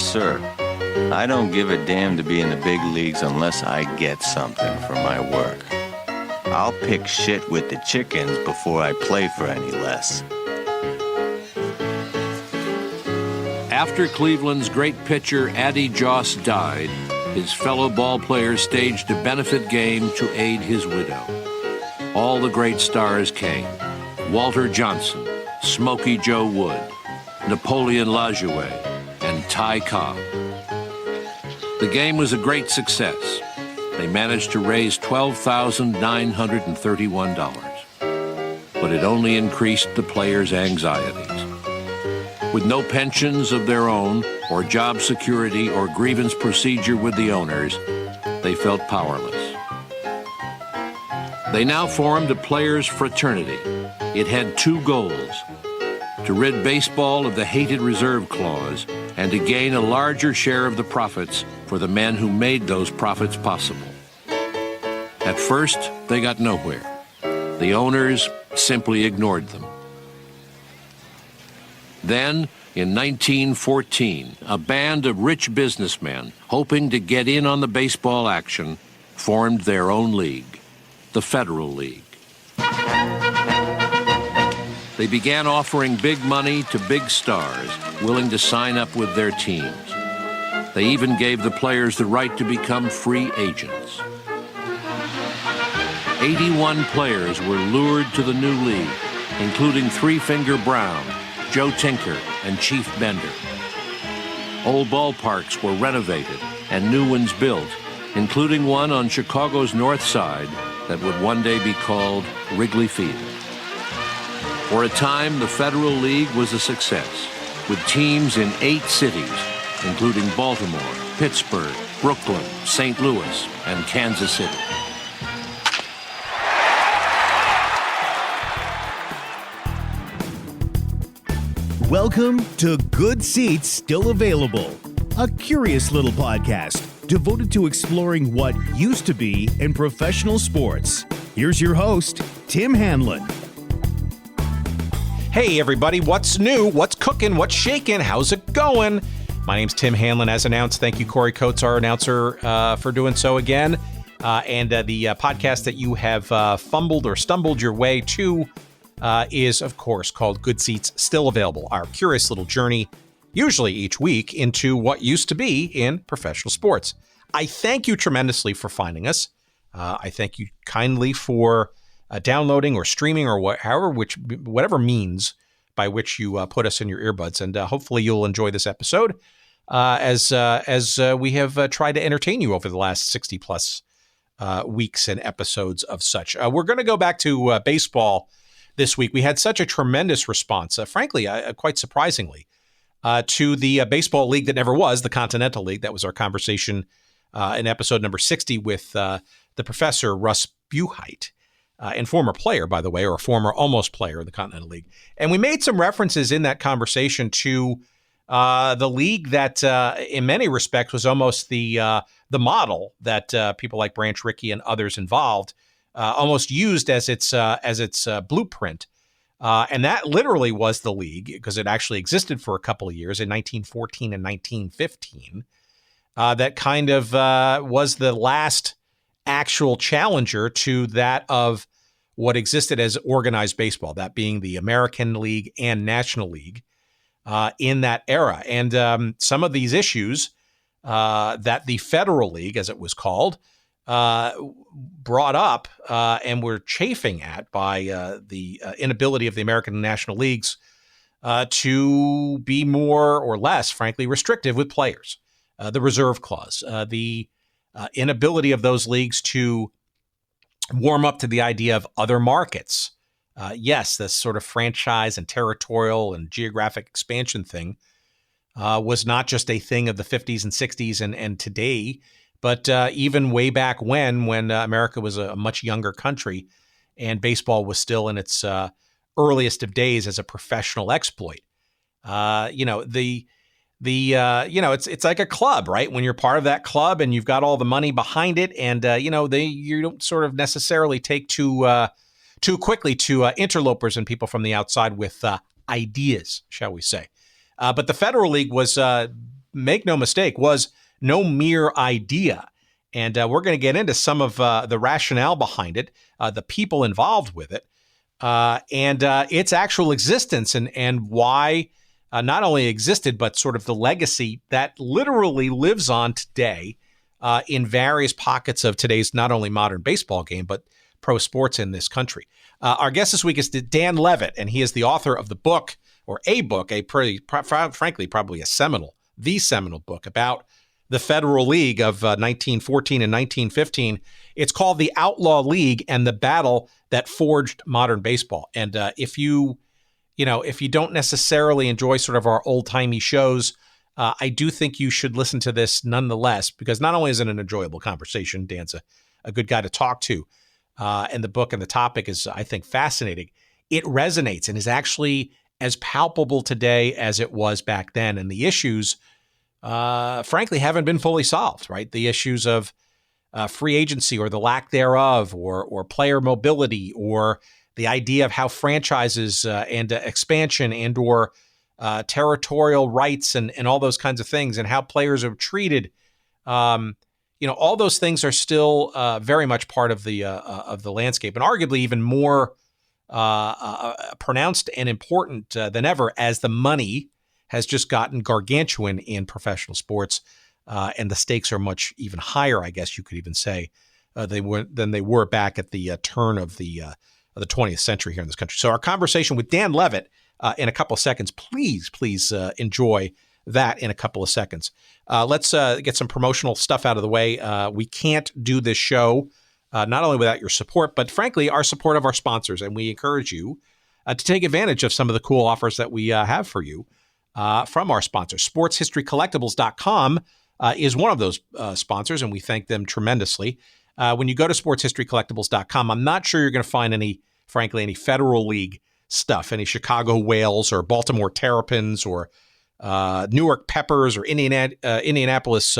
Yes, sir. I don't give a damn to be in the big leagues unless I get something for my work. I'll pick shit with the chickens before I play for any less. After Cleveland's great pitcher Addie Joss died, his fellow ballplayers staged a benefit game to aid his widow. All the great stars came: Walter Johnson, Smokey Joe Wood, Napoleon Lajoie, and Ty Cobb. The game was a great success. They managed to raise $12,931, but it only increased the players' anxieties. With no pensions of their own, or job security, or grievance procedure with the owners, they felt powerless. They now formed a players' fraternity. It had two goals: to rid baseball of the hated reserve clause and to gain a larger share of the profits for the men who made those profits possible. At first, they got nowhere. The owners simply ignored them. Then, in 1914, a band of rich businessmen, hoping to get in on the baseball action, formed their own league, the Federal League. They began offering big money to big stars willing to sign up with their teams. They even gave the players the right to become free agents. 81 players were lured to the new league, including Three Finger Brown, Joe Tinker, and Chief Bender. Old ballparks were renovated and new ones built, including one on Chicago's north side that would one day be called Wrigley Field. For a time, the Federal League was a success, with teams in 8 cities, including Baltimore, Pittsburgh, Brooklyn, St. Louis, and Kansas City. Welcome to Good Seats Still Available, a curious little podcast devoted to exploring what used to be in professional sports. Here's your host, Tim Hanlon. Hey everybody, what's new? What's cooking? What's shaking? How's it going? My name's Tim Hanlon, as announced. Thank you, Corey Coates, our announcer, for doing so again. And the podcast that you have fumbled or stumbled your way to is, of course, called Good Seats Still Available, our curious little journey, usually each week, into what used to be in professional sports. I thank you tremendously for finding us. I thank you kindly for downloading or streaming or whatever means by which you put us in your earbuds. And hopefully you'll enjoy this episode as we have tried to entertain you over the last 60 plus weeks and episodes of such. We're going to go back to baseball this week. We had such a tremendous response, frankly, quite surprisingly, to the baseball league that never was, the Continental League. That was our conversation in episode number 60 with the professor, Russ Buchheit, and former player, by the way, or a former almost player in the Continental League. And we made some references in that conversation to the league that, in many respects, was almost the model that people like Branch Rickey and others involved almost used as its blueprint. And that literally was the league, because it actually existed for a couple of years in 1914 and 1915. That kind of was the last actual challenger to that of what existed as organized baseball, that being the American League and National League in that era. And some of these issues that the Federal League, as it was called, brought up and were chafing at by the inability of the American National Leagues to be more or less, frankly, restrictive with players. The reserve clause, the inability of those leagues to warm up to the idea of other markets. Yes, this sort of franchise and territorial and geographic expansion thing was not just a thing of the 50s and 60s and today, but even way back when America was a much younger country and baseball was still in its earliest of days as a professional exploit. It's like a club, right? When you're part of that club and you've got all the money behind it, and you don't sort of necessarily take too quickly to interlopers and people from the outside with ideas, shall we say? But the Federal League was make no mistake, was no mere idea. And we're going to get into some of the rationale behind it, the people involved with it, and its actual existence and why not only existed, but sort of the legacy that literally lives on today in various pockets of today's not only modern baseball game, but pro sports in this country. Our guest this week is Dan Levitt, and he is the author of the book, or a book, frankly, probably the seminal book about the Federal League of 1914 and 1915. It's called The Outlaw League and the Battle That Forged Modern Baseball. And if you don't necessarily enjoy sort of our old-timey shows, I do think you should listen to this nonetheless, because not only is it an enjoyable conversation, Dan's a good guy to talk to, and the book and the topic is, I think, fascinating. It resonates and is actually as palpable today as it was back then. And the issues, frankly, haven't been fully solved, right? The issues of free agency or the lack thereof, or player mobility, or the idea of how franchises and expansion and or territorial rights and all those kinds of things, and how players are treated. All those things are still very much part of the landscape, and arguably even more pronounced and important than ever, as the money has just gotten gargantuan in professional sports, and the stakes are much even higher, I guess you could even say, than they were back at the turn of the 20th century here in this country. So our conversation with Dan Levitt in a couple of seconds. Please enjoy that in a couple of seconds. Let's get some promotional stuff out of the way. We can't do this show not only without your support, but frankly, our support of our sponsors. And we encourage you to take advantage of some of the cool offers that we have for you from our sponsors. SportsHistoryCollectibles.com is one of those sponsors, and we thank them tremendously. When you go to SportsHistoryCollectibles.com, I'm not sure you're going to find any Federal League stuff, any Chicago Whales or Baltimore Terrapins or Newark Peppers or Indianapolis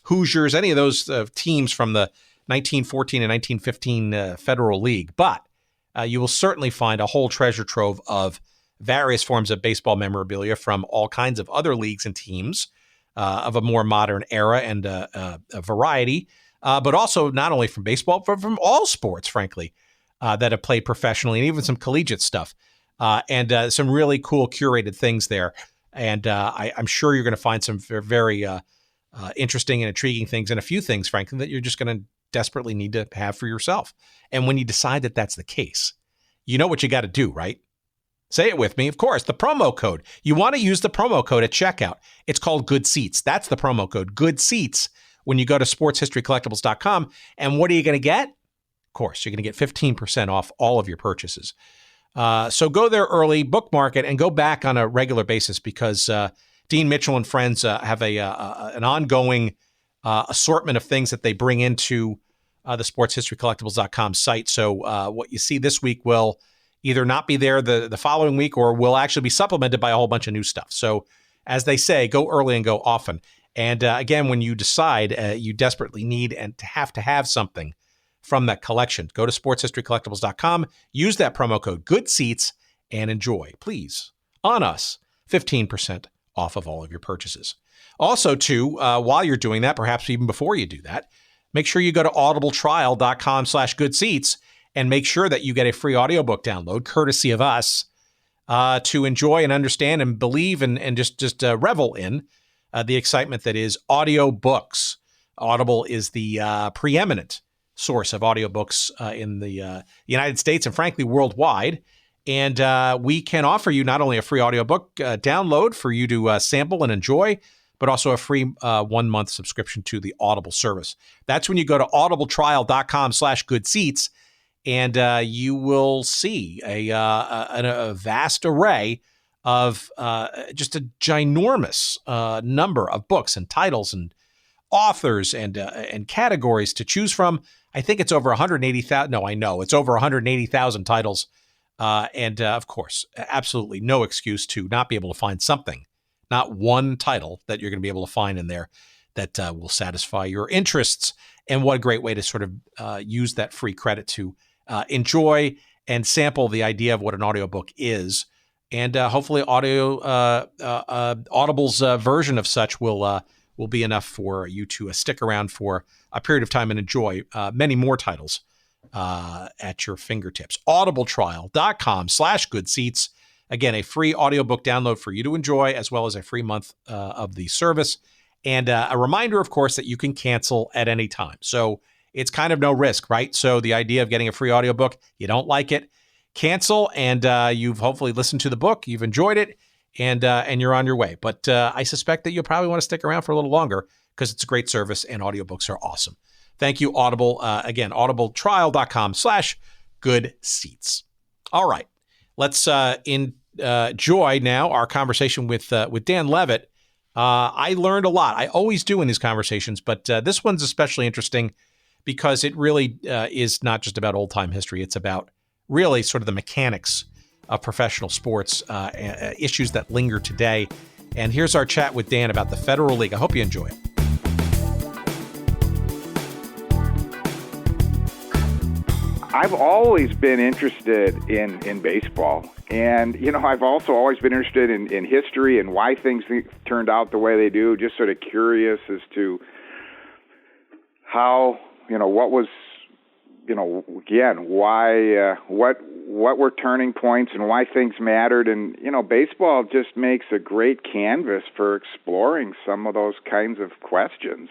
Hoosiers, any of those teams from the 1914 and 1915 Federal League. But you will certainly find a whole treasure trove of various forms of baseball memorabilia from all kinds of other leagues and teams of a more modern era and a variety, but also not only from baseball, but from all sports, frankly, that have played professionally, and even some collegiate stuff, and some really cool curated things there. And I'm sure you're going to find some very interesting and intriguing things, and a few things, frankly, that you're just going to desperately need to have for yourself. And when you decide that that's the case, you know what you got to do, right? Say it with me. Of course, the promo code. You want to use the promo code at checkout. It's called Good Seats. That's the promo code, Good Seats, when you go to sportshistorycollectibles.com. And what are you going to get? Of course, you're going to get 15% off all of your purchases. So go there early, bookmark it, and go back on a regular basis, because Dean Mitchell and friends have an ongoing assortment of things that they bring into the sportshistorycollectibles.com site. So what you see this week will either not be there the following week, or will actually be supplemented by a whole bunch of new stuff. So as they say, go early and go often. And again, when you decide you desperately need and to have something from that collection, go to sportshistorycollectibles.com, use that promo code Good Seats, and enjoy, please, on us, 15% off of all of your purchases. Also, too, while you're doing that, perhaps even before you do that, make sure you go to audibletrial.com/goodseats and make sure that you get a free audiobook download, courtesy of us, to enjoy and understand and believe and just revel in the excitement that is audiobooks. Audible is the preeminent source of audiobooks in the United States and frankly worldwide. And we can offer you not only a free audiobook download for you to sample and enjoy, but also a free 1-month subscription to the Audible service. That's when you go to audibletrial.com/goodseats, and you will see a vast array of just a ginormous number of books and titles and authors and categories to choose from. I think it's over 180,000. No, I know it's over 180,000 titles. And of course, absolutely no excuse to not be able to find something, not one title that you're going to be able to find in there that will satisfy your interests. And what a great way to sort of use that free credit to enjoy and sample the idea of what an audiobook is and hopefully Audible's version of such will be enough for you to stick around for a period of time and enjoy many more titles at your fingertips. audibletrial.com/goodseats. Again, a free audiobook download for you to enjoy, as well as a free month of the service. And a reminder, of course, that you can cancel at any time. So it's kind of no risk, right? So the idea of getting a free audiobook, you don't like it, cancel, and you've hopefully listened to the book, you've enjoyed it, and you're on your way. But I suspect that you'll probably want to stick around for a little longer because it's a great service and audiobooks are awesome. Thank you, Audible. Again, audibletrial.com/goodseats. All right. Let's enjoy now our conversation with Dan Levitt. I learned a lot. I always do in these conversations, but this one's especially interesting because it really is not just about old-time history. It's about really sort of the mechanics of professional sports, issues that linger today. And here's our chat with Dan about the Federal League. I hope you enjoy it. I've always been interested in baseball. And, I've also always been interested in history and why things turned out the way they do, just sort of curious as to how, what was, again, why, what were turning points and why things mattered. And, baseball just makes a great canvas for exploring some of those kinds of questions.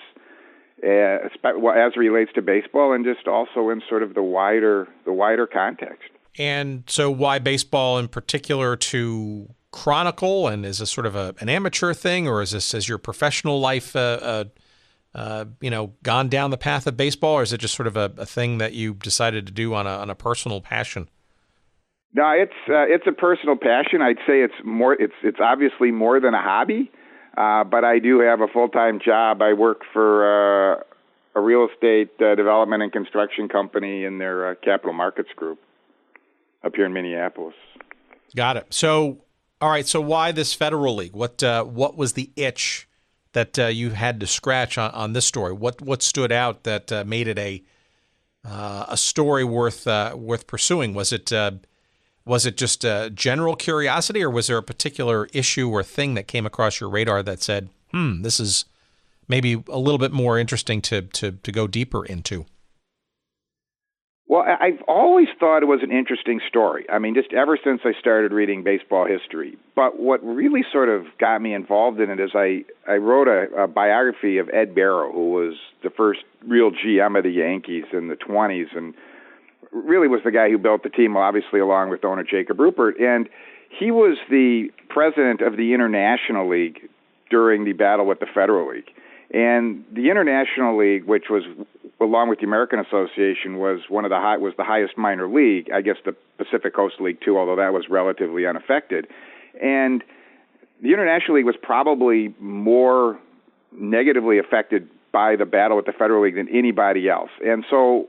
As it relates to baseball and just also in sort of the wider context. And so why baseball in particular to chronicle? And is this sort of an amateur thing, or is this as your professional life, gone down the path of baseball, or is it just sort of a thing that you decided to do on a personal passion? No, it's a personal passion. I'd say it's obviously more than a hobby. But I do have a full-time job. I work for a real estate development and construction company in their capital markets group up here in Minneapolis. Got it. So, all right. So why this Federal League? What was the itch that you had to scratch on this story? What stood out that made it a story worth pursuing? Was it just a general curiosity, or was there a particular issue or thing that came across your radar that said, this is maybe a little bit more interesting to go deeper into? Well, I've always thought it was an interesting story. I mean, just ever since I started reading baseball history. But what really sort of got me involved in it is I wrote a biography of Ed Barrow, who was the first real GM of the Yankees in the 1920s, and really was the guy who built the team, obviously, along with owner Jacob Ruppert. And he was the president of the International League during the battle with the Federal League. And the International League, which was, along with the American Association, was the highest minor league. I guess the Pacific Coast League too, although that was relatively unaffected. And the International League was probably more negatively affected by the battle with the Federal League than anybody else. And so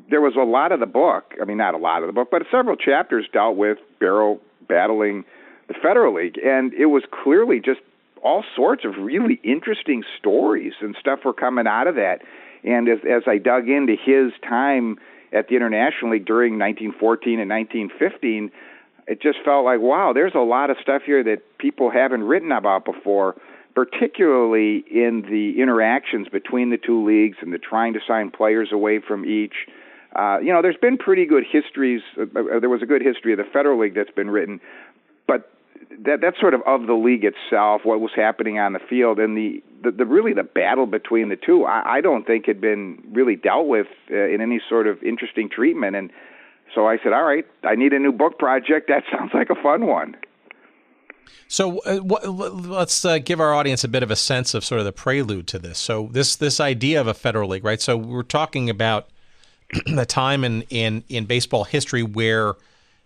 there was a lot of the book, not a lot of the book, but several chapters dealt with Barrow battling the Federal League. And it was clearly just all sorts of really interesting stories and stuff were coming out of that. And as I dug into his time at the International League during 1914 and 1915, it just felt like, wow, there's a lot of stuff here that people haven't written about before, particularly in the interactions between the two leagues and the trying to sign players away from each. There's been pretty good histories. There was a good history of the Federal League that's been written, but that's sort of the league itself, what was happening on the field, and the really the battle between the two, I don't think had been really dealt with in any sort of interesting treatment. And so I said, all right, I need a new book project. That sounds like a fun one. So let's give our audience a bit of a sense of sort of the prelude to this. So this idea of a Federal League, right? So we're talking about the time in baseball history where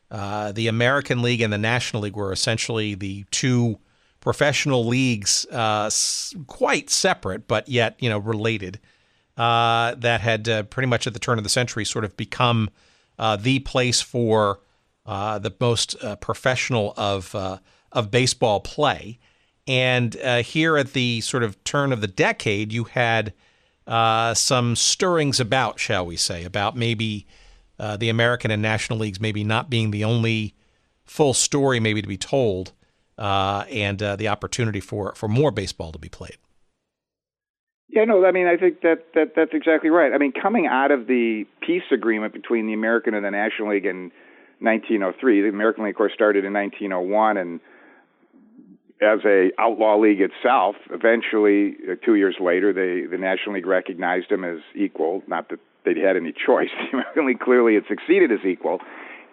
the American League and the National League were essentially the two professional leagues, quite separate, but yet, related, that had pretty much at the turn of the century sort of become the place for the most professional of baseball play. And here at the sort of turn of the decade, you had some stirrings about, shall we say, about maybe the American and National Leagues maybe not being the only full story maybe to be told, and the opportunity for more baseball to be played. Yeah, no, I mean, I think that's exactly right. I mean, coming out of the peace agreement between the American and the National League in 1903, the American League, of course, started in 1901, and as a outlaw league itself, eventually, 2 years later, the National League recognized them as equal. Not that they had any choice. The American League clearly had succeeded as equal.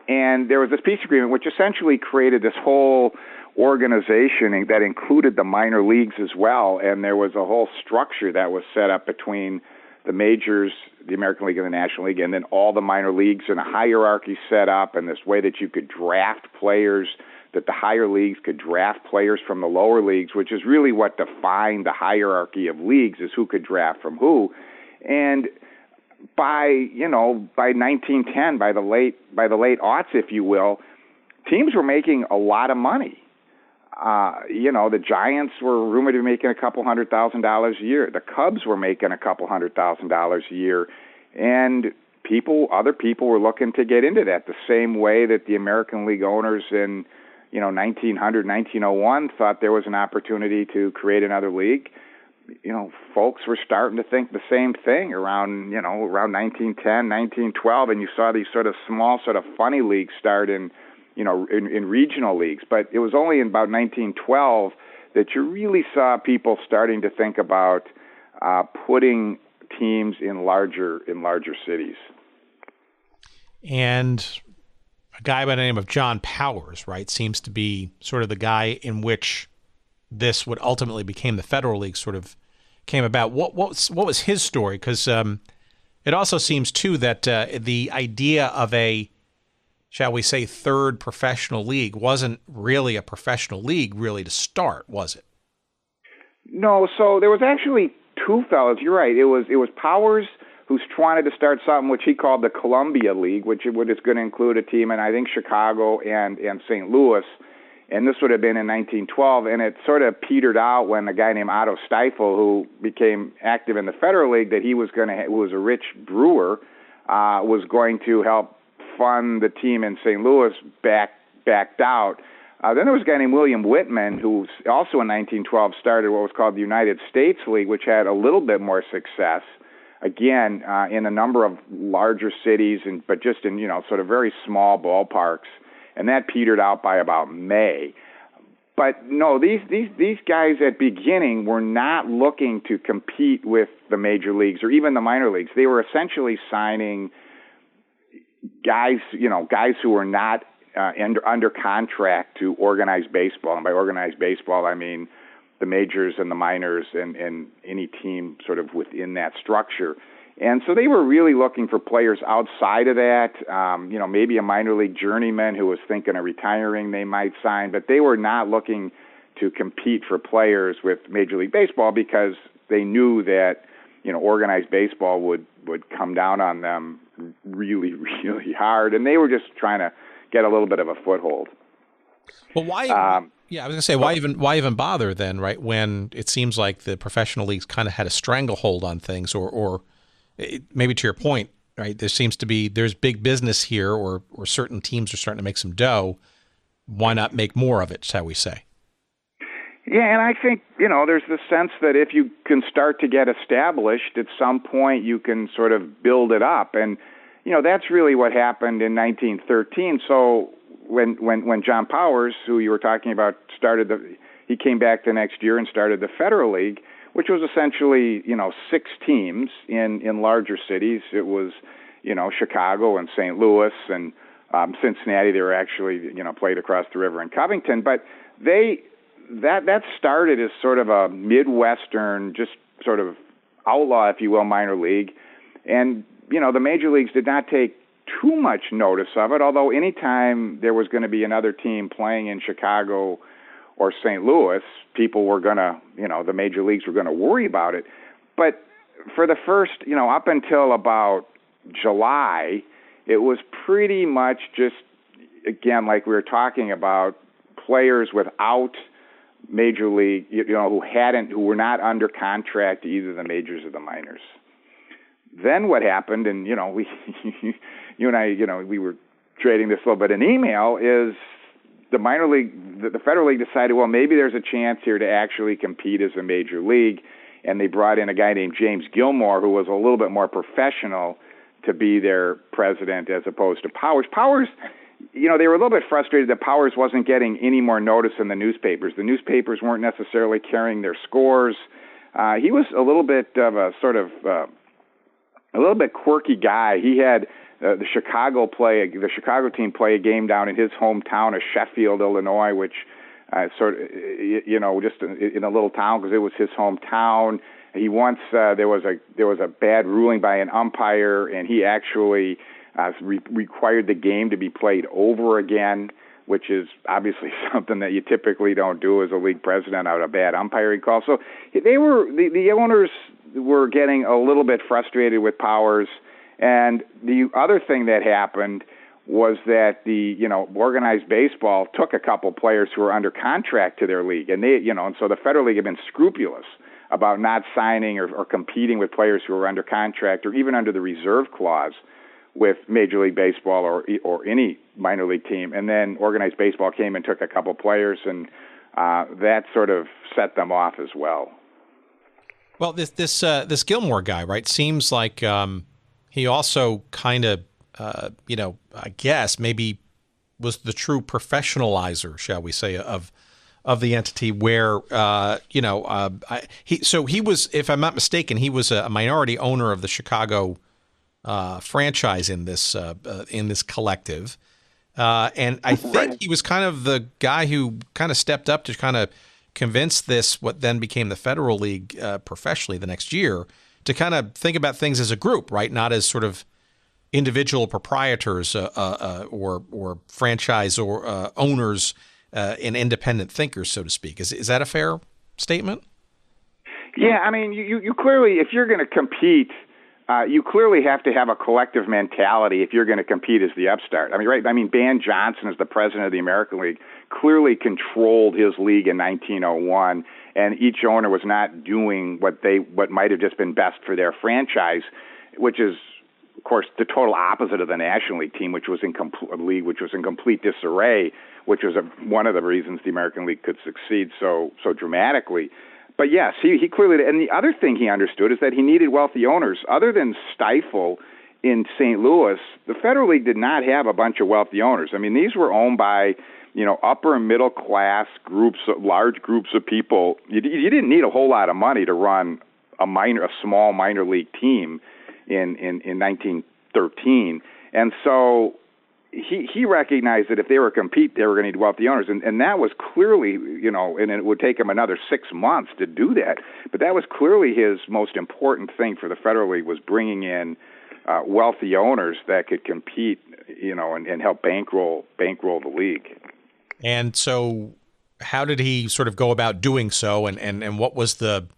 And there was this peace agreement which essentially created this whole organization that included the minor leagues as well. And there was a whole structure that was set up between the majors, the American League and the National League, and then all the minor leagues, and a hierarchy set up, and this way that you could draft players, that the higher leagues could draft players from the lower leagues, which is really what defined the hierarchy of leagues, is who could draft from who. And by 1910, by the late aughts, if you will, teams were making a lot of money. The Giants were rumored to be making $200,000 a year. The Cubs were making $200,000 a year, and other people were looking to get into that. The same way that the American League owners in 1900, 1901 thought there was an opportunity to create another league. Folks were starting to think the same thing around 1910, 1912, and you saw these sort of small, sort of funny leagues start in regional leagues. But it was only in about 1912 that you really saw people starting to think about putting teams in larger cities. And a guy by the name of John Powers, right, seems to be sort of the guy in which this would ultimately became the Federal League sort of came about. What was his story? Because it also seems, too, that the idea of a, shall we say, third professional league wasn't really a professional league really to start, was it? No, so there was actually two fellows. You're right. It was Powers, who's trying to start something which he called the Columbia League, which is going to include a team in, I think, Chicago and St. Louis. And this would have been in 1912, and it sort of petered out when a guy named Otto Stiefel, who became active in the Federal League, that he was who was a rich brewer, was going to help fund the team in St. Louis, backed out. Then there was a guy named William Whitman, who also in 1912 started what was called the United States League, which had a little bit more success, again, in a number of larger cities, but just in sort of very small ballparks. And that petered out by about May. But no, these guys at beginning were not looking to compete with the major leagues or even the minor leagues. They were essentially signing guys who were not under contract to organize baseball. And by organized baseball, I mean the majors and the minors and any team sort of within that structure. And so they were really looking for players outside of that, maybe a minor league journeyman who was thinking of retiring they might sign, but they were not looking to compete for players with Major League Baseball because they knew that, organized baseball would come down on them really, really hard, and they were just trying to get a little bit of a foothold. Well, why? I was going to say, why even bother then, right? When it seems like the professional leagues kind of had a stranglehold on things, or maybe to your point, right? There's big business here, or certain teams are starting to make some dough. Why not make more of it, shall we say? Yeah, and I think, there's the sense that if you can start to get established, at some point you can sort of build it up. And, that's really what happened in 1913. So when John Powers, who you were talking about, he came back the next year and started the Federal League, which was essentially, 6 teams in larger cities. It was, Chicago and St. Louis and Cincinnati. They were actually, played across the river in Covington. But that started as sort of a Midwestern, just sort of outlaw, if you will, minor league. And, the major leagues did not take too much notice of it, although anytime there was going to be another team playing in Chicago or St. Louis, people were going to, the major leagues were going to worry about it. But for the first, up until about July, it was pretty much just, again, like we were talking about, players without major league, who were not under contract to either the majors or the minors. Then what happened, and, you and I, we were trading this a little bit in email, is the Federal League decided, well, maybe there's a chance here to actually compete as a major league, and they brought in a guy named James Gilmore, who was a little bit more professional, to be their president as opposed to Powers. Powers, they were a little bit frustrated that Powers wasn't getting any more notice in the newspapers. The newspapers weren't necessarily carrying their scores. He was a little bit of a sort of a little bit quirky guy. He had the Chicago team play a game down in his hometown of Sheffield, Illinois, which just in a little town because it was his hometown. He once there was a bad ruling by an umpire, and he actually required the game to be played over again, which is obviously something that you typically don't do as a league president out of a bad umpiring call. So the owners were getting a little bit frustrated with Powers. And the other thing that happened was that the organized baseball took a couple players who were under contract to their league, and and so the Federal League had been scrupulous about not signing or competing with players who were under contract or even under the reserve clause with Major League Baseball or any minor league team. And then organized baseball came and took a couple players, and that sort of set them off as well. Well, this Gilmore guy, right, seems like he also kind of, I guess maybe was the true professionalizer, shall we say, of the entity where, he was, if I'm not mistaken, he was a minority owner of the Chicago franchise in this collective. And I think he was kind of the guy who kind of stepped up to kind of convince what then became the Federal League professionally the next year to kind of think about things as a group, right? Not as sort of individual proprietors or franchise or owners and independent thinkers, so to speak. Is that a fair statement? Yeah, I mean, you clearly, if you're going to compete, you clearly have to have a collective mentality if you're going to compete as the upstart. I mean, right? I mean, Ban Johnson, as the president of the American League, clearly controlled his league in 1901, and each owner was not doing what might have just been best for their franchise, which is, of course, the total opposite of the National League team, which was in complete disarray, which was one of the reasons the American League could succeed so dramatically. But yes, he clearly, and the other thing he understood is that he needed wealthy owners. Other than Stifel in St. Louis, the Federal League did not have a bunch of wealthy owners. I mean, these were owned by, upper and middle class groups, large groups of people. You didn't need a whole lot of money to run a small minor league team in 1913. And so he recognized that if they were to compete, they were going to need wealthy owners. And that was clearly, and it would take him another 6 months to do that. But that was clearly his most important thing for the Federal League, was bringing in wealthy owners that could compete, and help bankroll the league. And so how did he sort of go about doing so? And what was the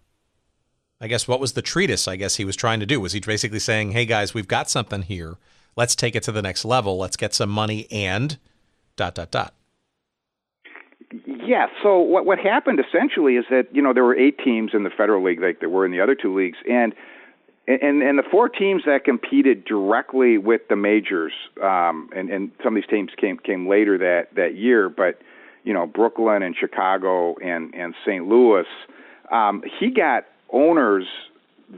treatise, I guess, he was trying to do? Was he basically saying, hey, guys, we've got something here. Let's take it to the next level. Let's get some money and ... Yeah, so what happened essentially is that, there were 8 teams in the Federal League like there were in the other 2 leagues, and the 4 teams that competed directly with the majors, and some of these teams came later that year, but, Brooklyn and Chicago and St. Louis, he got owners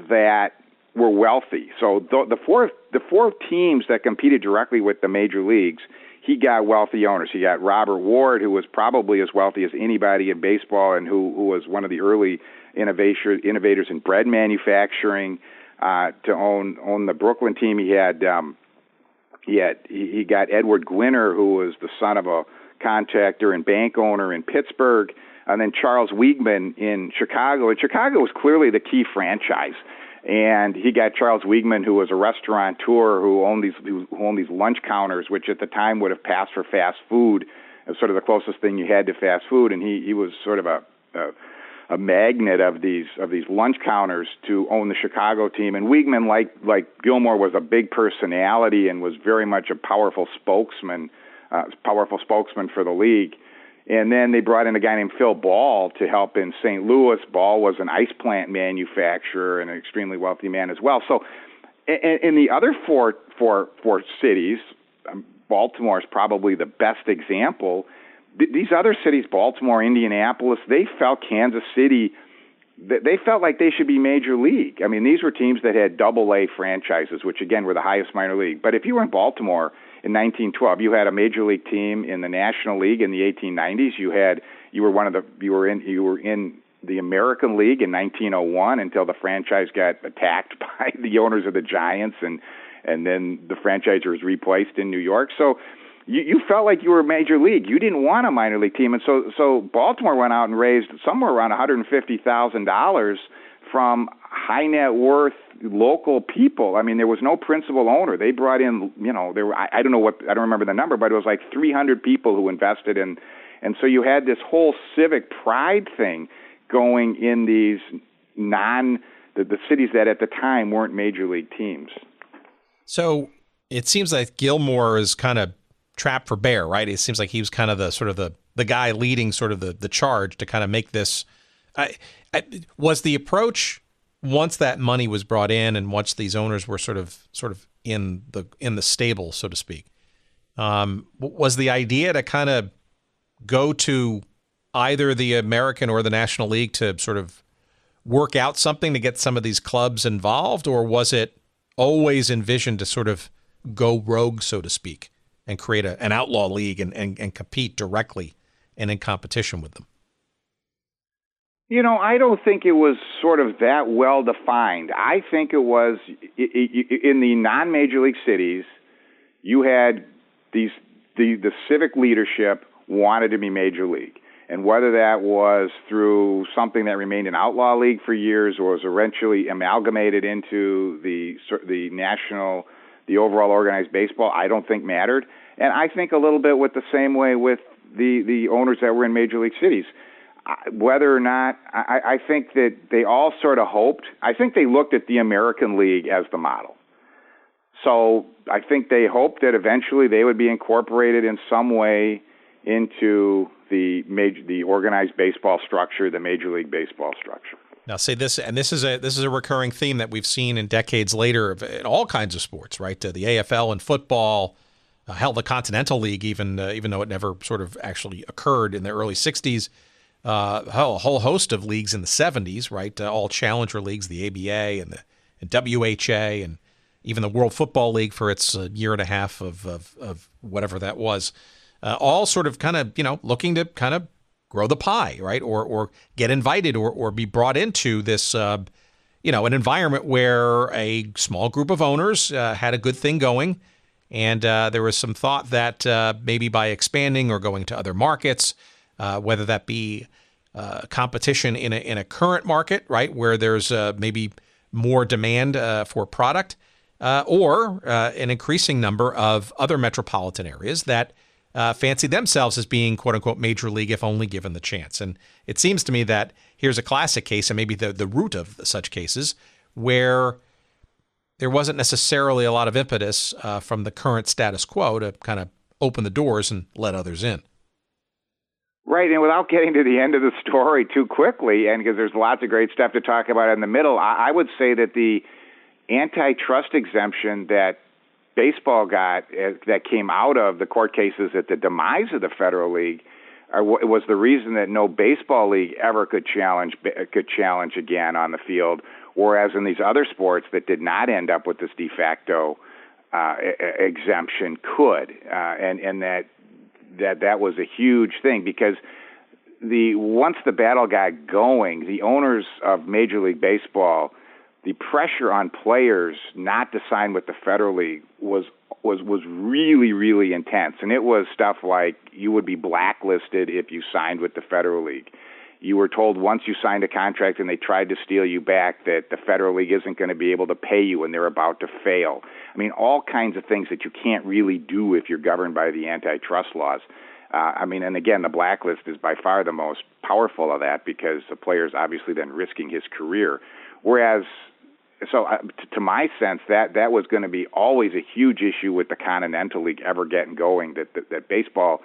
that were wealthy. So the four teams that competed directly with the major leagues, he got wealthy owners. He got Robert Ward, who was probably as wealthy as anybody in baseball, and who was one of the early innovators in bread manufacturing, to own the Brooklyn team. He got Edward Gwinner, who was the son of a contractor and bank owner in Pittsburgh, and then Charles Weeghman in Chicago. And Chicago was clearly the key franchise. And he got Charles Weeghman, who was a restaurateur who owned these lunch counters, which at the time would have passed for fast food. It was sort of the closest thing you had to fast food. And he was sort of a magnet of these lunch counters to own the Chicago team. And Weeghman, like Gilmore, was a big personality and was very much a powerful spokesman for the league. And then they brought in a guy named Phil Ball to help in St. Louis. Ball was an ice plant manufacturer and an extremely wealthy man as well. So in the other four cities, Baltimore is probably the best example. these other cities, Baltimore, Indianapolis, they felt Kansas City, they felt like they should be major league. I mean, these were teams that had double-A franchises, which, again, were the highest minor league. But if you were in Baltimore in 1912, you had a major league team in the National League in the 1890s. You were in the American League in 1901 until the franchise got attacked by the owners of the Giants, and then the franchise was replaced in New York. So you felt like you were a major league. You didn't want a minor league team. And so Baltimore went out and raised somewhere around $150,000 from high net worth local people. I mean, there was no principal owner. They brought in, I don't remember the number, but it was like 300 people who invested in. And so you had this whole civic pride thing going in these the cities that at the time weren't major league teams. So it seems like Gilmore is kind of trapped for bear, right? It seems like he was kind of the guy leading sort of the charge to kind of make this. Was the approach once that money was brought in and once these owners were sort of in the stable, so to speak, was the idea to kind of go to either the American or the National League to sort of work out something to get some of these clubs involved, or was it always envisioned to sort of go rogue, so to speak, and create an outlaw league and compete directly and in competition with them? I don't think it was sort of that well defined. I think it was in the non-major league cities, you had the civic leadership wanted to be major league. And whether that was through something that remained an outlaw league for years or was eventually amalgamated into the overall organized baseball, I don't think mattered. And I think a little bit with the same way with the owners that were in major league cities. Whether or not, I think that they all sort of hoped. I think they looked at the American League as the model. So I think they hoped that eventually they would be incorporated in some way into the organized baseball structure, the Major League Baseball structure. Now, say this, and this is a recurring theme that we've seen in decades later in all kinds of sports, right? The AFL and football, hell, the Continental League, even though it never sort of actually occurred in the early '60s. A whole host of leagues in the '70s, right? All challenger leagues, the ABA and WHA, and even the World Football League for its year and a half of whatever that was. All sort of kind of, looking to kind of grow the pie, right? Or get invited or be brought into this, an environment where a small group of owners had a good thing going. And there was some thought that maybe by expanding or going to other markets, whether that be competition in a current market, right, where there's maybe more demand for product, or an increasing number of other metropolitan areas that fancy themselves as being quote unquote major league if only given the chance. And it seems to me that here's a classic case, and maybe the root of such cases, where there wasn't necessarily a lot of impetus from the current status quo to kind of open the doors and let others in. Right, and without getting to the end of the story too quickly, and because there's lots of great stuff to talk about in the middle, I would say that the antitrust exemption that baseball got, that came out of the court cases at the demise of the Federal League, was the reason that no baseball league ever could challenge again on the field, whereas in these other sports that did not end up with this de facto exemption could, and that was a huge thing, because once the battle got going, the owners of Major League Baseball, the pressure on players not to sign with the Federal League was really, really intense. And it was stuff like you would be blacklisted if you signed with the Federal League. You were told once you signed a contract and they tried to steal you back that the Federal League isn't going to be able to pay you and they're about to fail. I mean, all kinds of things that you can't really do if you're governed by the antitrust laws. And again, the blacklist is by far the most powerful of that, because the player's obviously then risking his career. Whereas, to my sense, that was going to be always a huge issue with the Continental League ever getting going, that baseball,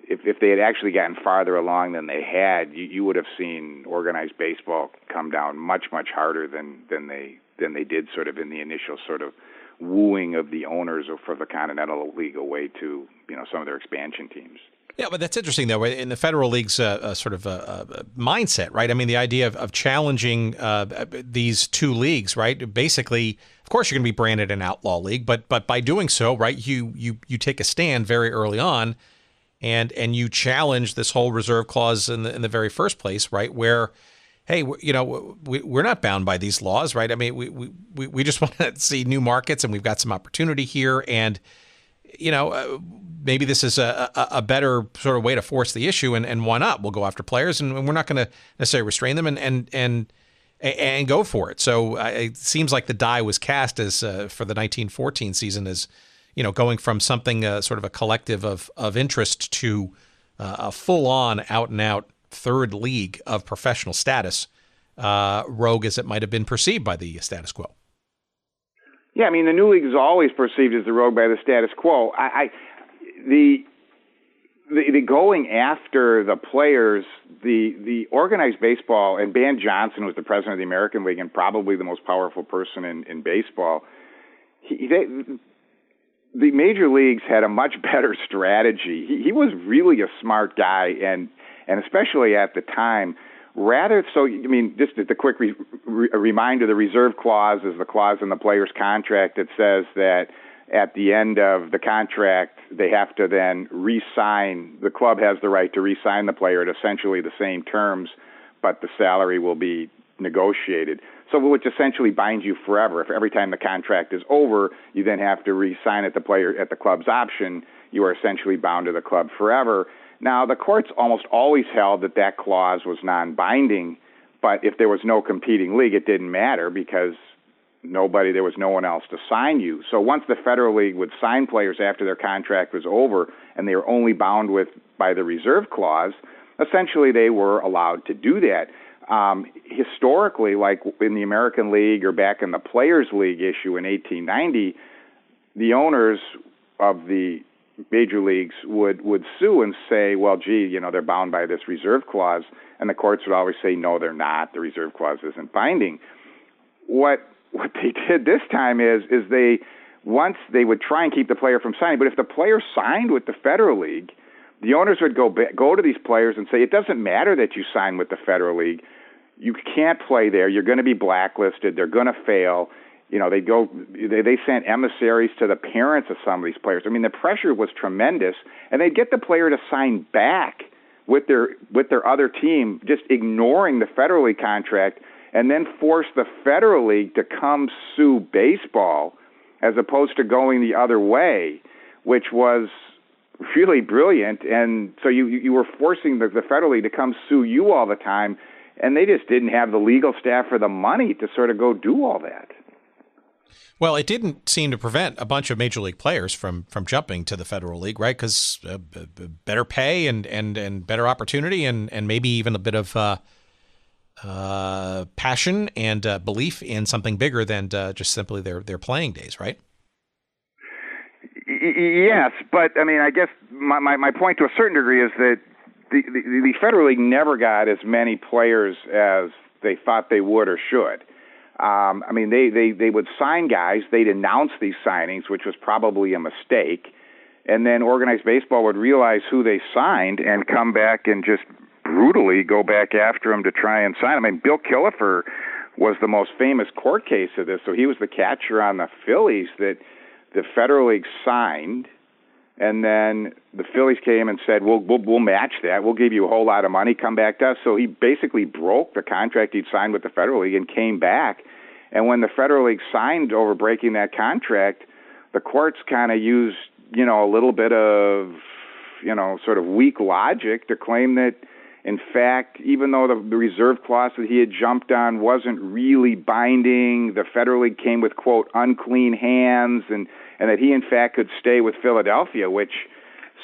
if they had actually gotten farther along than they had, you would have seen organized baseball come down much, much harder than they did sort of in the initial sort of wooing of the owners for the Continental League away to some of their expansion teams. Yeah, but that's interesting, though, in the Federal League's sort of mindset, right? I mean, the idea of challenging these two leagues, right? Basically, of course, you're going to be branded an outlaw league, but by doing so, right, you take a stand very early on, and you challenge this whole reserve clause in the very first place, right? Where, hey, we're not bound by these laws, right? I mean, we just want to see new markets, and we've got some opportunity here, and maybe this is a better sort of way to force the issue, and why not? We'll go after players, and we're not going to necessarily restrain them, and go for it. So it seems like the die was cast as for the 1914 season as going from something sort of a collective of interest to a full-on, out-and-out third league of professional status, rogue as it might have been perceived by the status quo. Yeah, I mean, the new league is always perceived as the rogue by the status quo. The going after the players, the organized baseball, and Ban Johnson was the president of the American League and probably the most powerful person in baseball. The major leagues had a much better strategy. He was really a smart guy, and especially at the time. Just a quick reminder, the reserve clause is the clause in the player's contract that says that at the end of the contract, they have to then re-sign. The club has the right to re-sign the player at essentially the same terms, but the salary will be negotiated. So which essentially binds you forever. If every time the contract is over, you then have to re-sign at the club's option, you are essentially bound to the club forever. Now, the courts almost always held that clause was non-binding, but if there was no competing league, it didn't matter because there was no one else to sign you. So once the Federal League would sign players after their contract was over and they were only bound by the reserve clause, essentially they were allowed to do that. Historically, like in the American League or back in the Players League issue in 1890, the owners of the major leagues would sue and say, well, gee, they're bound by this reserve clause, and the courts would always say, no, they're not. The reserve clause isn't binding. What they did this time is they would try and keep the player from signing, but if the player signed with the Federal League, the owners would go to these players and say, it doesn't matter that you sign with the Federal League. You can't play there. You're going to be blacklisted. They're going to fail. They sent emissaries to the parents of some of these players. I mean, the pressure was tremendous, and they'd get the player to sign back with their other team, just ignoring the Federal League contract, and then force the Federal League to come sue baseball as opposed to going the other way, which was really brilliant. And so you were forcing the Federal League to come sue you all the time, and they just didn't have the legal staff or the money to sort of go do all that. Well, it didn't seem to prevent a bunch of major league players from jumping to the Federal League, right? Because better pay and better opportunity and maybe even a bit of passion and belief in something bigger than just simply their playing days, right? Yes, but I mean, I guess my point to a certain degree is that the Federal League never got as many players as they thought they would or should. I mean, they would sign guys. They'd announce these signings, which was probably a mistake. And then organized baseball would realize who they signed and come back and just brutally go back after them to try and sign them. I mean, Bill Killefer was the most famous court case of this. So he was the catcher on the Phillies that the Federal League signed. And then the Phillies came and said, we'll match that. We'll give you a whole lot of money. Come back to us. So he basically broke the contract he'd signed with the Federal League and came back. And when the Federal League signed over breaking that contract, the courts kind of used, a little bit of, sort of weak logic to claim that, in fact, even though the reserve clause that he had jumped on wasn't really binding, the Federal League came with, quote, unclean hands, and that he, in fact, could stay with Philadelphia,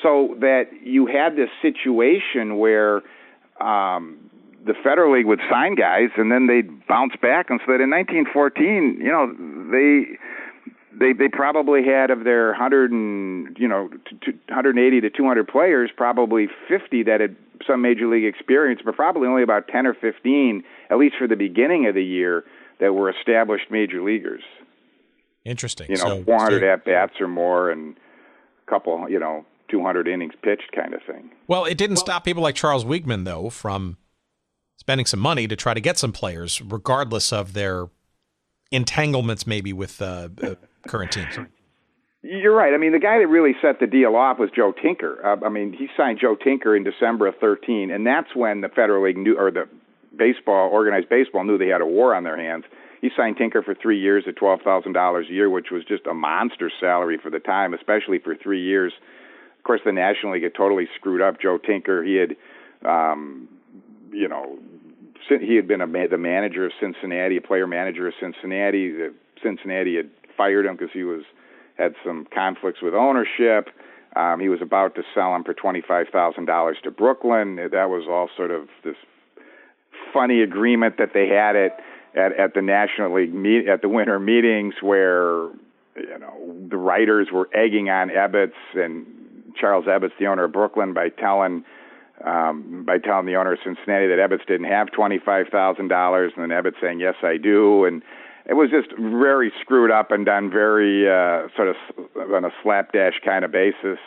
so that you had this situation where the Federal League would sign guys, and then they'd bounce back, and so that in 1914, they probably had of their 180 to 200 players, probably 50 that had some major league experience, but probably only about 10 or 15, at least for the beginning of the year, that were established major leaguers. Interesting. 400 at-bats or more and a couple, 200 innings pitched kind of thing. Well, it didn't stop people like Charles Weeghman, though, from spending some money to try to get some players, regardless of their entanglements maybe with current teams. You're right. I mean, the guy that really set the deal off was Joe Tinker. He signed Joe Tinker in December of 2013, and that's when the Federal League knew, or the organized baseball knew they had a war on their hands. He signed Tinker for 3 years at $12,000 a year, which was just a monster salary for the time, especially for 3 years. Of course, the National League had totally screwed up Joe Tinker. He had, he had been the manager of Cincinnati, a player manager of Cincinnati. Cincinnati had fired him because he had some conflicts with ownership. He was about to sell him for $25,000 to Brooklyn. That was all sort of this funny agreement that they had at the National League at the winter meetings, where the writers were egging on Ebbets and Charles Ebbets, the owner of Brooklyn, by telling the owner of Cincinnati that Ebbets didn't have $25,000, and then Ebbets saying, "Yes, I do," and it was just very screwed up and done very sort of on a slapdash kind of basis.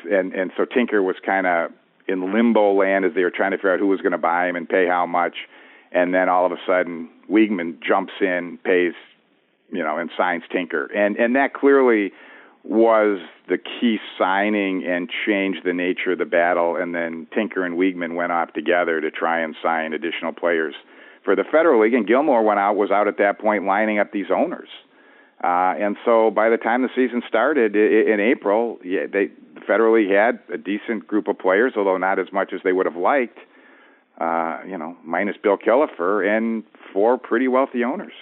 And so Tinker was kind of in limbo land as they were trying to figure out who was going to buy him and pay how much. And then all of a sudden, Weeghman jumps in, pays, and signs Tinker. And that clearly was the key signing and changed the nature of the battle. And then Tinker and Weeghman went off together to try and sign additional players for the Federal League, and Gilmore was out at that point lining up these owners. And so by the time the season started in April, the Federal League had a decent group of players, although not as much as they would have liked, minus Bill Killefer, and 4 pretty wealthy owners.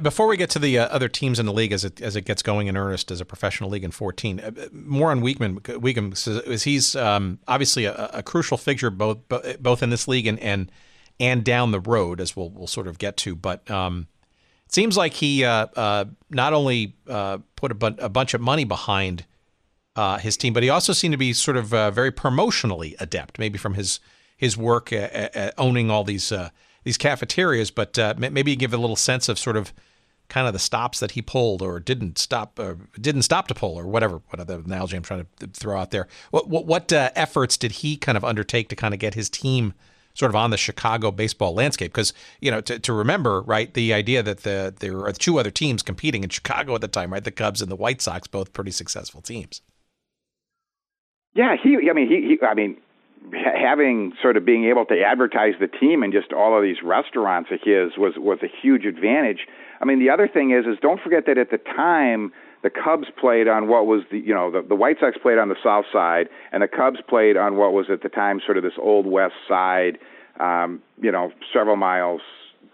Before we get to the other teams in the league as it gets going in earnest as a professional league in 14, more on Weeghman. Weeghman, he's obviously a crucial figure both in this league and down the road, as we'll sort of get to. But it seems like he not only put a bunch of money behind his team, but he also seemed to be sort of very promotionally adept, maybe from his work at owning all these cafeterias. But maybe you give a little sense of sort of kind of the stops that he pulled or didn't stop to pull, or whatever other analogy I'm trying to throw out there. What efforts did he kind of undertake to kind of get his team sort of on the Chicago baseball landscape? Because, to remember, right, the idea that there are 2 other teams competing in Chicago at the time, right? The Cubs and the White Sox, both pretty successful teams. Yeah, having sort of being able to advertise the team in just all of these restaurants of his was a huge advantage. I mean, the other thing is don't forget that at the time, the Cubs played on what was the White Sox played on the south side, and the Cubs played on what was at the time sort of this old west side, several miles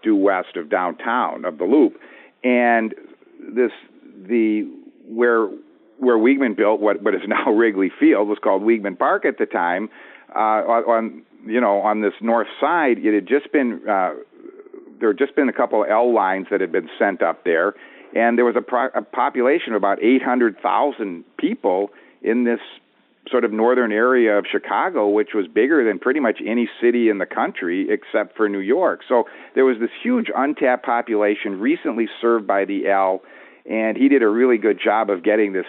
due west of downtown, of the Loop. And where Weeghman built what is now Wrigley Field was called Weeghman Park at the time. On this north side, it had just been there had just been a couple of L lines that had been sent up there. And there was a population of about 800,000 people in this sort of northern area of Chicago, which was bigger than pretty much any city in the country except for New York. So there was this huge untapped population recently served by the L, and he did a really good job of getting his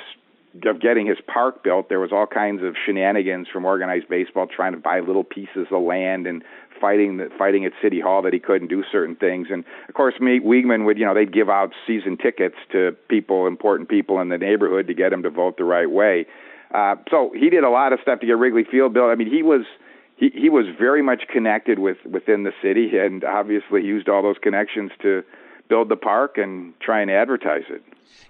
park built. There was all kinds of shenanigans from organized baseball trying to buy little pieces of land and fighting at City Hall that he couldn't do certain things. And of course, Weeghman would, they'd give out season tickets to important people in the neighborhood to get them to vote the right way. So he did a lot of stuff to get Wrigley Field built. I mean, he was very much connected within the city, and obviously used all those connections to build the park and try and advertise it.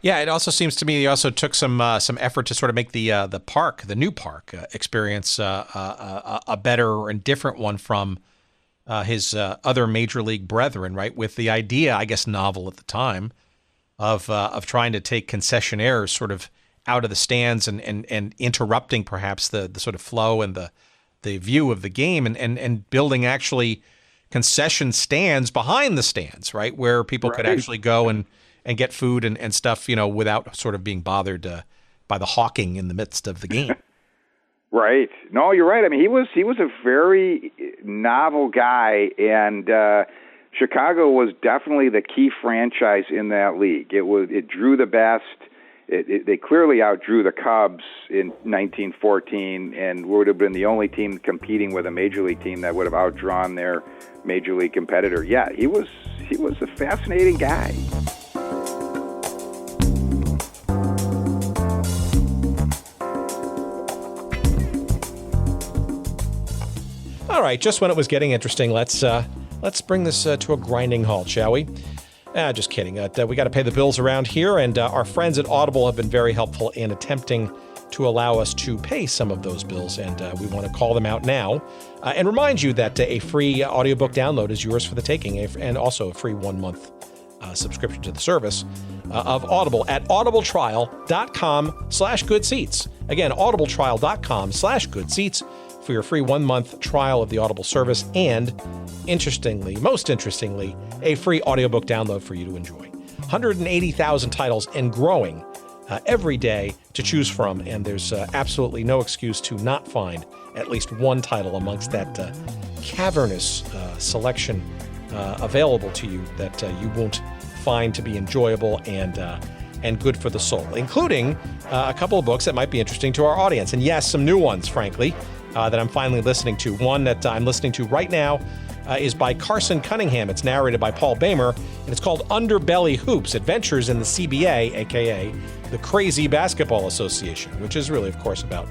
Yeah, it also seems to me he also took some effort to sort of make the new park experience a better and different one from his other major league brethren, right? With the idea, I guess, novel at the time, of trying to take concessionaires sort of out of the stands and interrupting perhaps the sort of flow and the view of the game, and building actually concession stands behind the stands, right, where people could actually go and get food and stuff, without sort of being bothered by the hawking in the midst of the game. Right. No, you're right. I mean, he was a very novel guy, and Chicago was definitely the key franchise in that league. It drew the best. they clearly outdrew the Cubs in 1914 and would have been the only team competing with a major league team that would have outdrawn their major league competitor. Yeah, he was a fascinating guy. All right, just when it was getting interesting, let's bring this to a grinding halt, shall we? Just kidding. We got to pay the bills around here, and our friends at Audible have been very helpful in attempting to allow us to pay some of those bills, and we want to call them out now and remind you that a free audiobook download is yours for the taking, and also a free 1-month subscription to the service of Audible at audibletrial.com/goodseats. Again, audibletrial.com/goodseats for your free 1-month trial of the Audible service, and most interestingly, a free audiobook download for you to enjoy. 180,000 titles and growing every day to choose from, and there's absolutely no excuse to not find at least one title amongst that cavernous selection available to you that you won't find to be enjoyable and good for the soul, including a couple of books that might be interesting to our audience. And yes, some new ones, frankly, that I'm finally listening to. One that I'm listening to right now is by Carson Cunningham. It's narrated by Paul Boehmer, and it's called Underbelly Hoops, Adventures in the CBA, a.k.a. the Crazy Basketball Association, which is really, of course, about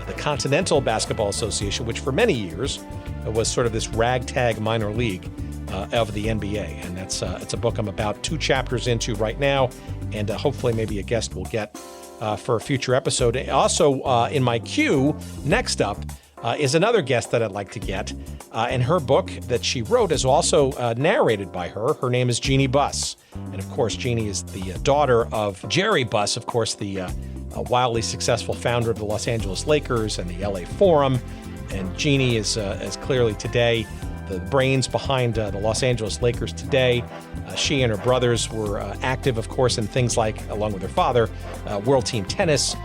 the Continental Basketball Association, which for many years was sort of this ragtag minor league of the NBA. And it's a book I'm about 2 chapters into right now, and hopefully maybe a guest will get for a future episode. Also, in my queue, next up, is another guest that I'd like to get, and her book that she wrote is also narrated by her. Her name is Jeannie Buss, and of course, Jeannie is the daughter of Jerry Buss, of course, the wildly successful founder of the Los Angeles Lakers and the LA Forum, and Jeannie is clearly today the brains behind the Los Angeles Lakers today. She and her brothers were active, of course, in things like, along with her father, World Team Tennis,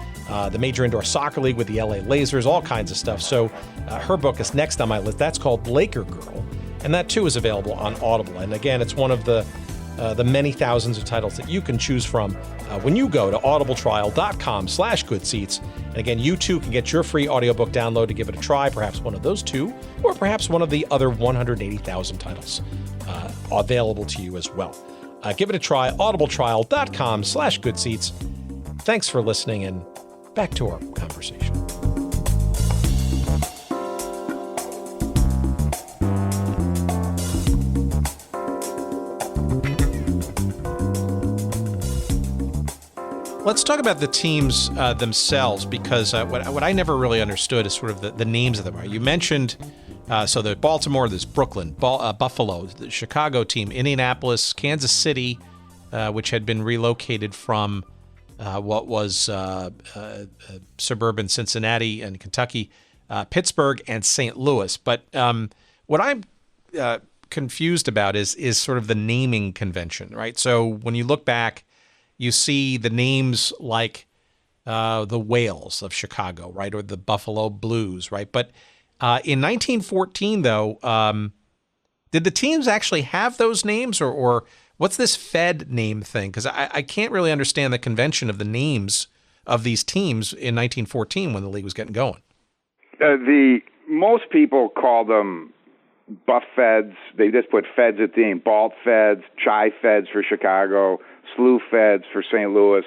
the Major Indoor Soccer League with the LA Lasers, all kinds of stuff. So her book is next on my list. That's called Laker Girl, and that too is available on Audible. And again, it's one of the many thousands of titles that you can choose from when you go to audibletrial.com/goodseats. And again, you too can get your free audiobook download to give it a try, perhaps one of those 2, or perhaps one of the other 180,000 titles available to you as well. Give it a try, audibletrial.com/goodseats. Thanks for listening, and back to our conversation. Let's talk about the teams themselves, because what I never really understood is sort of the names of them. You mentioned, so there's Baltimore, there's Brooklyn, Buffalo, the Chicago team, Indianapolis, Kansas City, which had been relocated from what was suburban Cincinnati and Kentucky, Pittsburgh and St. Louis. But what I'm confused about is sort of the naming convention, right? So when you look back, you see the names like the Whales of Chicago, right, or the Buffalo Blues, right? But in 1914, though, did the teams actually have those names, or what's this Fed name thing? Because I can't really understand the convention of the names of these teams in 1914 when the league was getting going. Most people call them Buff Feds. They just put Feds at the end. Balt Feds, Chi Feds for Chicago, Slew Feds for St. Louis.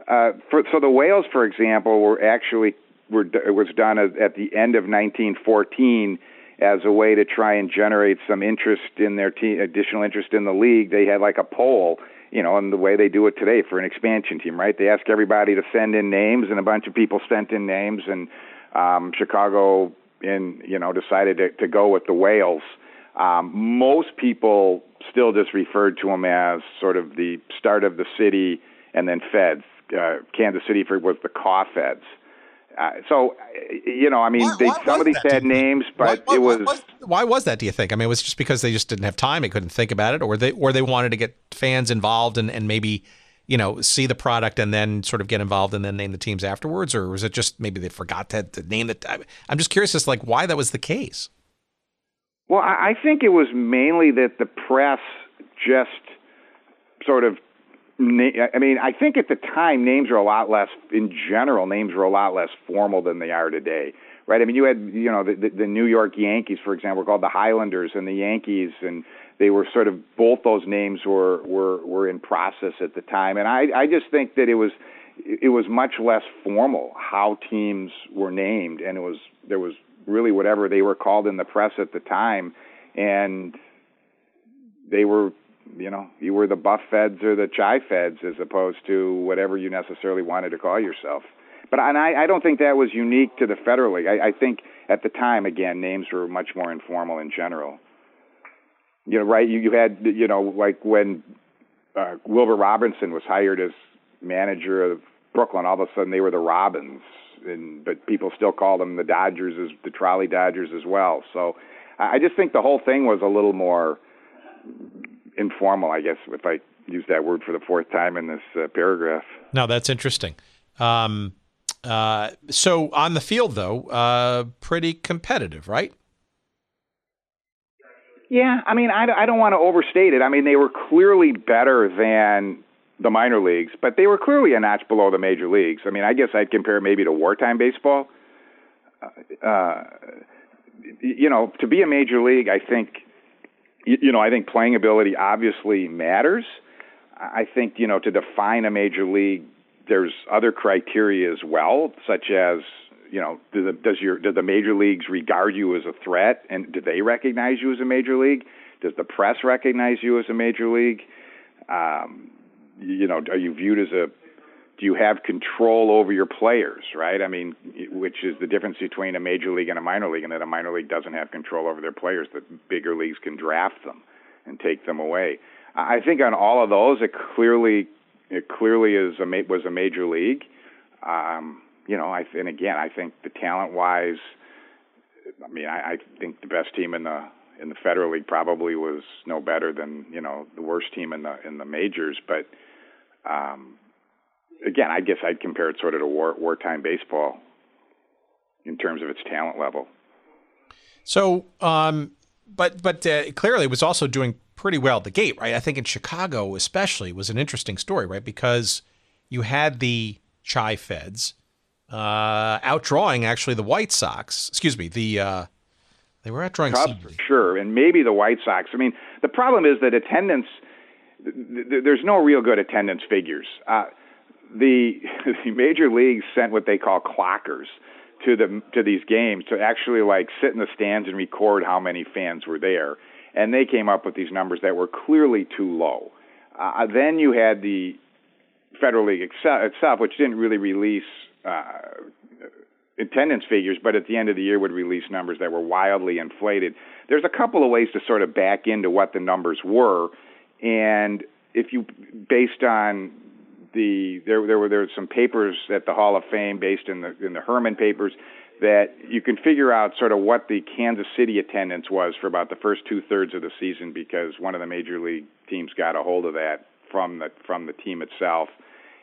So the Whales, for example, it was done at the end of 1914 as a way to try and generate some interest in their team, additional interest in the league. They had like a poll, and the way they do it today for an expansion team, right? They ask everybody to send in names, and a bunch of people sent in names, and Chicago decided to go with the Whales. Most people still just referred to them as sort of the start of the city and then Feds. Kansas City was the Caw Feds. Some of these had names, but it was... Why was that, do you think? I mean, it was just because they just didn't have time, they couldn't think about it, or they wanted to get fans involved and maybe, see the product and then sort of get involved and then name the teams afterwards? Or was it just maybe they forgot to name it? I'm just curious as to why that was the case. Well, I think it was mainly that the press just sort of I mean, I think at the time names were a lot less, in general, names were a lot less formal than they are today, right? I mean, you had, the New York Yankees, for example, were called the Highlanders and the Yankees, and they were sort of, both those names were in process at the time. And I just think that it was much less formal how teams were named, and there was really whatever they were called in the press at the time, and they were, you were the Buff Feds or the Chi Feds as opposed to whatever you necessarily wanted to call yourself. But I don't think that was unique to the Federal League. I think at the time, again, names were much more informal in general. Right? You had, like when Wilbur Robinson was hired as manager of Brooklyn, all of a sudden they were the Robins, but people still call them the Dodgers, the Trolley Dodgers as well. So I just think the whole thing was a little more informal, I guess, if I use that word for the fourth time in this paragraph. No, that's interesting. So on the field, though, pretty competitive, right? Yeah, I mean, I don't want to overstate it. I mean, they were clearly better than the minor leagues, but they were clearly a notch below the major leagues. I mean, I guess I'd compare it maybe to wartime baseball. To be a major league, I think, I think playing ability obviously matters. I think, to define a major league, there's other criteria as well, such as, do the major leagues regard you as a threat, and do they recognize you as a major league? Does the press recognize you as a major league? Are you viewed as do you have control over your players, right? I mean, which is the difference between a major league and a minor league, and that a minor league doesn't have control over their players. The bigger leagues can draft them and take them away. I think on all of those, it clearly was a major league. And again, I think the talent-wise, I mean, I think the best team in the Federal League probably was no better than the worst team in the majors. But again, I guess I'd compare it sort of to wartime baseball in terms of its talent level. So, but clearly it was also doing pretty well at the gate, right? I think in Chicago especially was an interesting story, right? Because you had the Chi Feds outdrawing actually the White Sox. Excuse me, they were outdrawing Cubs somebody. For sure, and maybe the White Sox. I mean, the problem is that attendance. There's no real good attendance figures. The major leagues sent what they call clockers to these games to actually like sit in the stands and record how many fans were there, and they came up with these numbers that were clearly too low. Then you had the Federal League itself, which didn't really release attendance figures, but at the end of the year would release numbers that were wildly inflated. There's a couple of ways to sort of back into what the numbers were, and if you based on there were some papers at the Hall of Fame based in the Herman papers that you can figure out sort of what the Kansas City attendance was for about the first 2/3 of the season, because one of the major league teams got a hold of that from the team itself.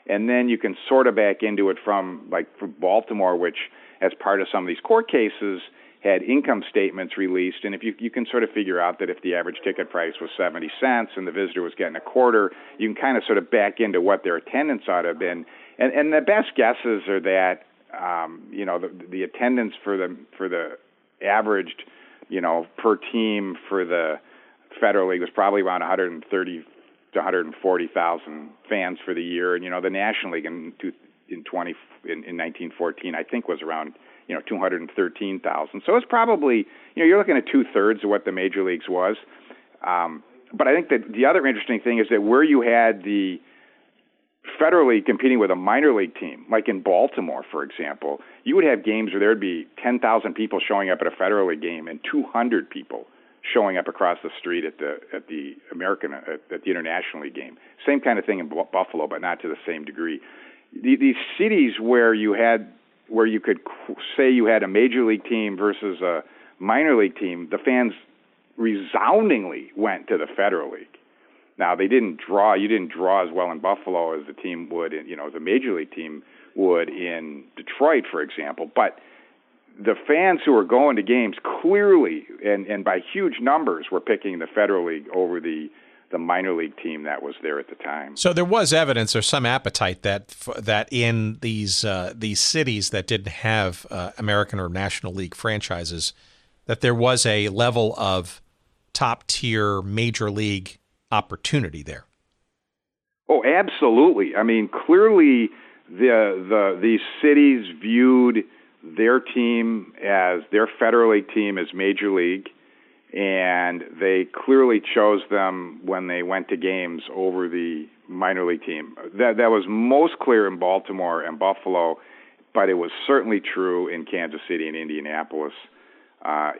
And then you can sort of back into it from Baltimore, which as part of some of these court cases had income statements released. And if you can sort of figure out that if the average ticket price was 70 cents and the visitor was getting a quarter, you can kind of sort of back into what their attendance ought to have been. And the best guesses are that, the attendance for the averaged, per team for the Federal League was probably around 130 to 140,000 fans for the year. And, the National League in 1914, I think was around, 213,000. So it's probably, you're looking at 2/3 of what the major leagues was. But I think that the other interesting thing is that where you had the Federal League competing with a minor league team, like in Baltimore, for example, you would have games where there'd be 10,000 people showing up at a Federal League game and 200 people showing up across the street at the International League game. Same kind of thing in Buffalo, but not to the same degree. These cities where you could say you had a major league team versus a minor league team, the fans resoundingly went to the Federal League. Now, you didn't draw as well in Buffalo as the team would, as a major league team would in Detroit, for example. But the fans who were going to games clearly and by huge numbers were picking the Federal League over the the minor league team that was there at the time. So there was evidence or some appetite that in these cities that didn't have American or National League franchises, that there was a level of top tier major league opportunity there. Oh, absolutely. I mean, clearly these cities viewed their team as their Federal League team as Major League, and they clearly chose them when they went to games over the minor league team. That was most clear in Baltimore and Buffalo, but it was certainly true in Kansas City and Indianapolis,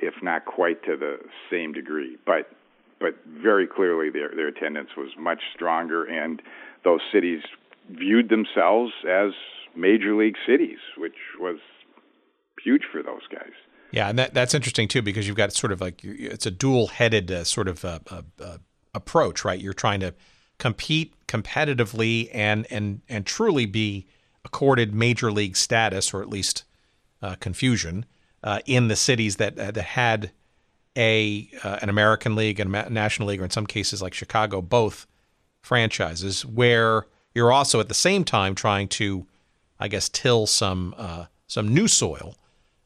if not quite to the same degree. But very clearly their attendance was much stronger, and those cities viewed themselves as major league cities, which was huge for those guys. Yeah, and that's interesting too, because you've got sort of like it's a dual-headed sort of approach, right? You're trying to compete competitively and truly be accorded major league status, or at least confusion, in the cities that had an American League and a National League, or in some cases like Chicago, both franchises, where you're also at the same time trying to, I guess, till some new soil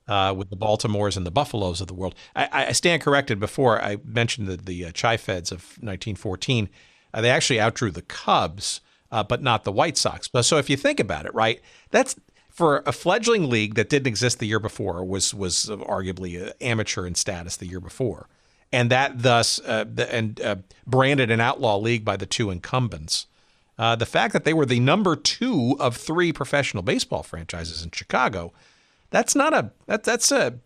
with the Baltimores and the Buffaloes of the world. I stand corrected. Before I mentioned the Chi-Feds of 1914, they actually outdrew the Cubs, but not the White Sox. So if you think about it, right, that's for a fledgling league that didn't exist the year before, was arguably amateur in status the year before, and that thus branded an outlaw league by the two incumbents. The fact that they were the number 2 of 3 professional baseball franchises in Chicago, that's a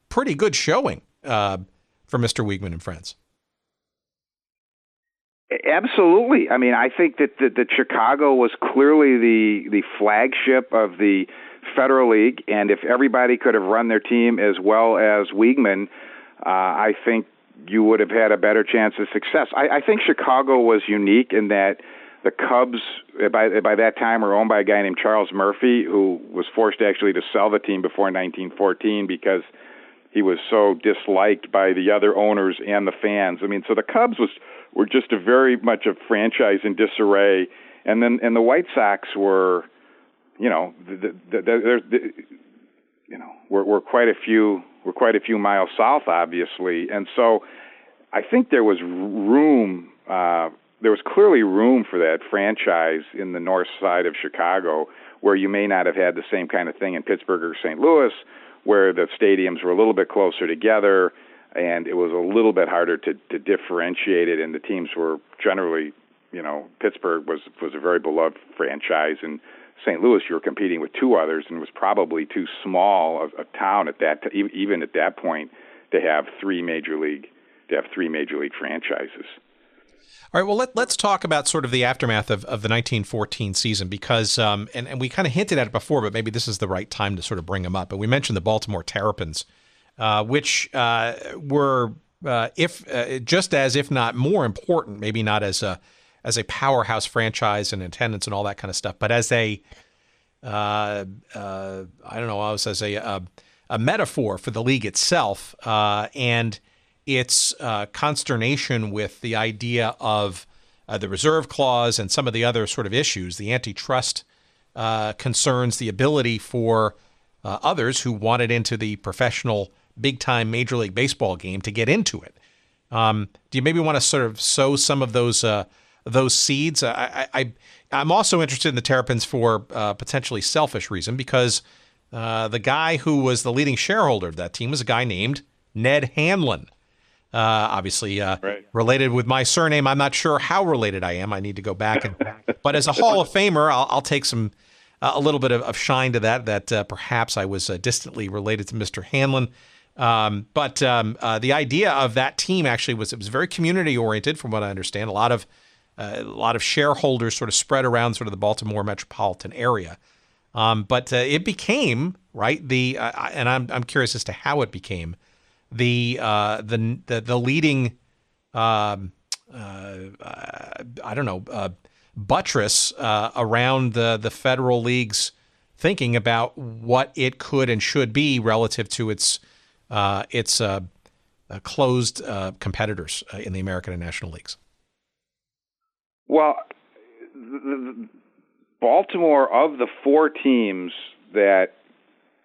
pretty good showing for Mr. Weeghman and friends. Absolutely. I mean, I think that Chicago was clearly the flagship of the Federal League, and if everybody could have run their team as well as Weeghman, I think you would have had a better chance of success. I think Chicago was unique in that the Cubs, by that time, were owned by a guy named Charles Murphy, who was forced actually to sell the team before 1914 because he was so disliked by the other owners and the fans. I mean, so the Cubs were just a very much a franchise in disarray, and the White Sox were, we're quite a few miles south, obviously, and so I think there was room. There was clearly room for that franchise in the north side of Chicago, where you may not have had the same kind of thing in Pittsburgh or St. Louis, where the stadiums were a little bit closer together, and it was a little bit harder to differentiate it, and the teams were generally, Pittsburgh was a very beloved franchise, and St. Louis, you were competing with 2 others, and it was probably too small a town at that even at that point to have 3 major league franchises. All right, well, let's talk about sort of the aftermath of the 1914 season, because, and we kind of hinted at it before, but maybe this is the right time to sort of bring them up. But we mentioned the Baltimore Terrapins, which were, if not more important, maybe not as a powerhouse franchise and attendance and all that kind of stuff, but as a metaphor for the league itself, and its consternation with the idea of the reserve clause and some of the other sort of issues, the antitrust concerns, the ability for others who wanted into the professional big-time Major League Baseball game to get into it. Do you maybe want to sort of sow some of those seeds? I'm also interested in the Terrapins for potentially selfish reason, because the guy who was the leading shareholder of that team was a guy named Ned Hanlon. Obviously, right. Related with my surname. I'm not sure how related I am. I need to go back. But as a Hall of Famer, I'll take a little bit of shine to that perhaps I was distantly related to Mr. Hanlon. But the idea of that team actually was very community oriented, from what I understand. A lot of shareholders sort of spread around sort of the Baltimore metropolitan area. But it became, right, and I'm curious as to how it became the leading buttress around the Federal League's thinking about what it could and should be relative to its closed competitors in the American and National Leagues. Well, Baltimore, of the four teams that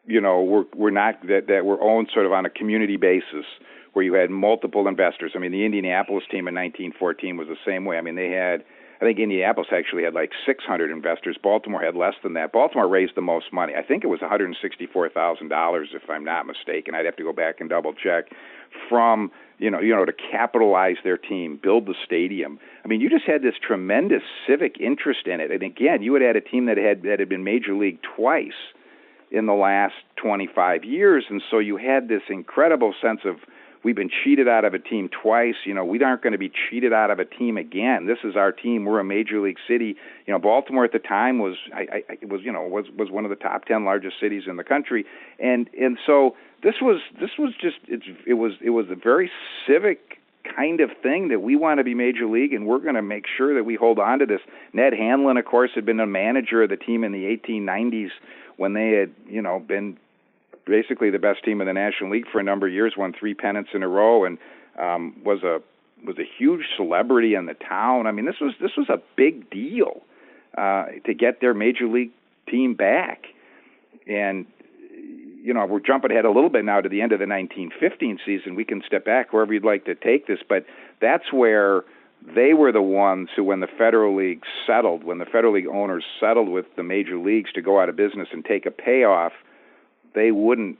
were not that were owned sort of on a community basis, where you had multiple investors. I mean, the Indianapolis team in 1914 was the same way. I mean, I think Indianapolis actually had like 600 investors. Baltimore had less than that. Baltimore raised the most money. I think it was $164,000, if I'm not mistaken. I'd have to go back and double check. From to capitalize their team, build the stadium. I mean, you just had this tremendous civic interest in it. And again, you had a team that had been Major League twice in the last 25 years, and so you had this incredible sense of, we've been cheated out of a team twice. We aren't going to be cheated out of a team again. This is our team. We're a major league city. Baltimore at the time was one of the top 10 largest cities in the country, and so this was a very civic kind of thing that we want to be major league, and we're going to make sure that we hold on to this. Ned Hanlon, of course, had been a manager of the team in the 1890s when they had been basically the best team in the National League for a number of years, won 3 pennants in a row, and was a huge celebrity in the town. I mean, this was a big deal to get their major league team back. And we're jumping ahead a little bit now to the end of the 1915 season. We can step back wherever you'd like to take this, but that's where they were the ones who, when the Federal League owners settled with the major leagues to go out of business and take a payoff, they wouldn't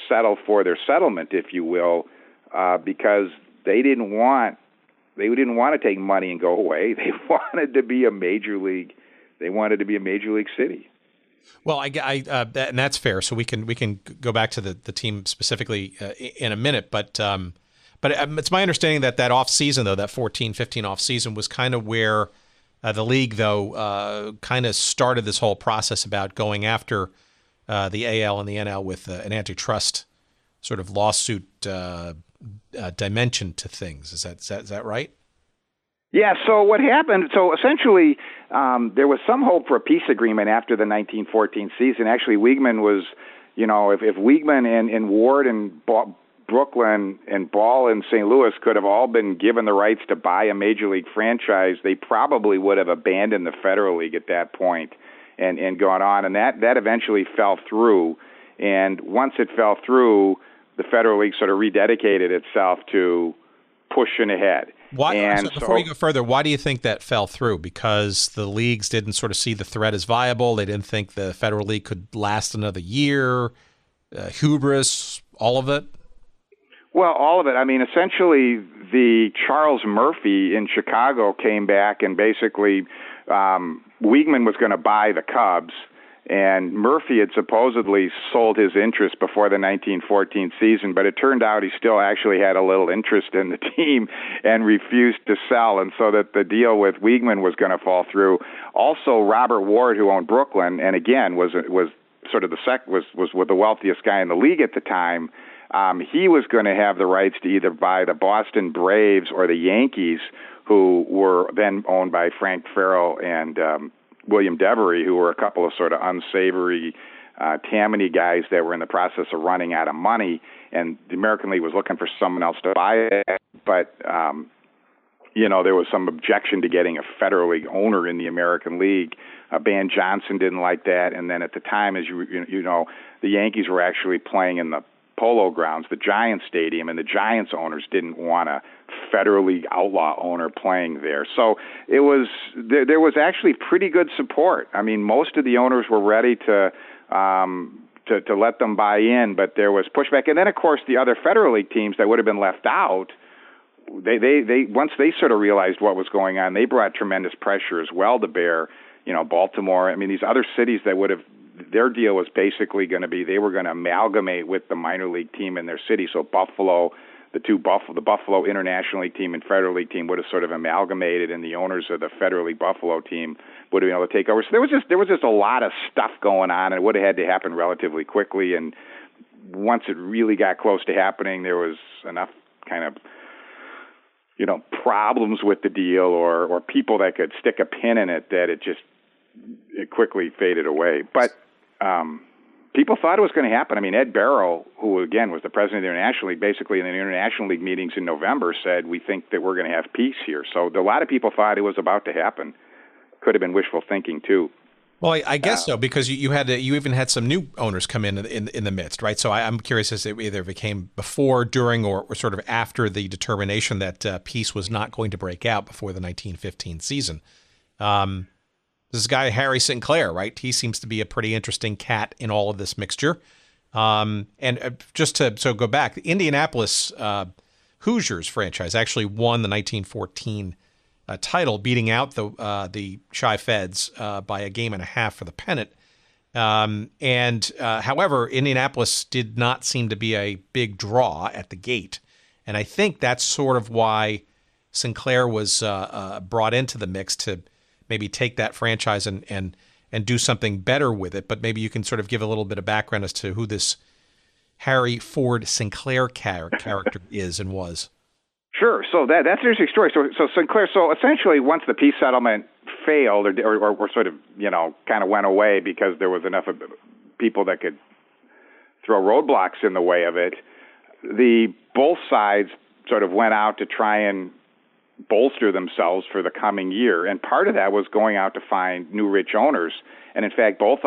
settle for their settlement, if you will, because they didn't want to take money and go away. They wanted to be a major league. They wanted to be a major league city. Well, and that's fair. So we can go back to the team specifically in a minute, but it's my understanding that off season, though, that 14-15 off season was kind of where the league, though, kind of started this whole process about going after the AL and the NL with an antitrust sort of lawsuit dimension to things. Is that right? Yeah, so what happened, so essentially there was some hope for a peace agreement after the 1914 season. Actually, Weeghman was, if Weeghman and Ward and Brooklyn and Ball and St. Louis could have all been given the rights to buy a major league franchise, they probably would have abandoned the Federal League at that point and gone on. And that eventually fell through. And once it fell through, the Federal League sort of rededicated itself to pushing ahead. Before you go further, why do you think that fell through? Because the leagues didn't sort of see the threat as viable? They didn't think the Federal League could last another year? Hubris? All of it? Well, all of it. I mean, essentially, the Charles Murphy in Chicago came back and basically Weeghman was going to buy the Cubs, and Murphy had supposedly sold his interest before the 1914 season, but it turned out he still actually had a little interest in the team and refused to sell, and so that the deal with Weeghman was going to fall through. Also, Robert Ward, who owned Brooklyn, and again was sort of was the wealthiest guy in the league at the time. He was going to have the rights to either buy the Boston Braves or the Yankees, who were then owned by Frank Farrell and William Devery, who were a couple of sort of unsavory Tammany guys that were in the process of running out of money. And the American League was looking for someone else to buy it, but there was some objection to getting a Federal League owner in the American League. Van Johnson didn't like that, and then at the time, as you know, the Yankees were actually playing in the Polo Grounds, the Giants Stadium, and the Giants owners didn't want a Federal League outlaw owner playing there. So there was actually pretty good support. I mean, most of the owners were ready to let them buy in, but there was pushback. And then, of course, the other Federal League teams that would have been left out, they once they sort of realized what was going on, they brought tremendous pressure as well to bear. Baltimore. I mean, these other cities that would have. Their deal was basically going to be they were going to amalgamate with the minor league team in their city. So Buffalo, the Buffalo International League team and Federal League team would have sort of amalgamated, and the owners of the Federal League Buffalo team would have been able to take over. So there was just a lot of stuff going on, and it would have had to happen relatively quickly. And once it really got close to happening, there was enough kind of problems with the deal or people that could stick a pin in it that it quickly faded away. But people thought it was going to happen. I mean, Ed Barrow, who again was the president of the International League, basically in the International League meetings in November said, we think that we're going to have peace here. So a lot of people thought it was about to happen. Could have been wishful thinking too. Well, I guess so, because you even had some new owners come in the midst, right? So I'm curious as to either it came before, during, or sort of after the determination that peace was not going to break out before the 1915 season. This guy, Harry Sinclair, right? He seems to be a pretty interesting cat in all of this mixture. And just to go back, the Indianapolis Hoosiers franchise actually won the 1914 title, beating out the Chi Feds by a game and a half for the pennant. However, Indianapolis did not seem to be a big draw at the gate. And I think that's sort of why Sinclair was brought into the mix to maybe take that franchise and do something better with it. But maybe you can sort of give a little bit of background as to who this Harry Ford Sinclair character is and was. Sure. So that's an interesting story. So Sinclair. So essentially, once the peace settlement failed, or sort of kind of went away because there was enough of people that could throw roadblocks in the way of it, both sides sort of went out to try and bolster themselves for the coming year, and part of that was going out to find new rich owners. And in fact, both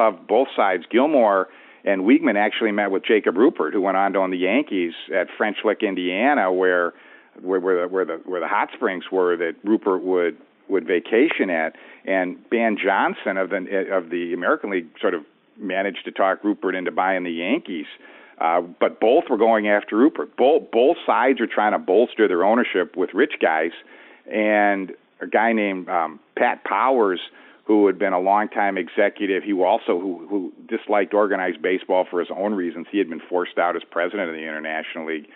sides, Gilmore and Weeghman, actually met with Jacob Rupert, who went on to own the Yankees at French Lick, Indiana, where the hot springs were that Rupert would vacation at. And Ban Johnson of the American League sort of managed to talk Rupert into buying the Yankees. But both were going after Rupert. Both sides are trying to bolster their ownership with rich guys. And a guy named Pat Powers, who had been a longtime executive, who disliked organized baseball for his own reasons. He had been forced out as president of the International League.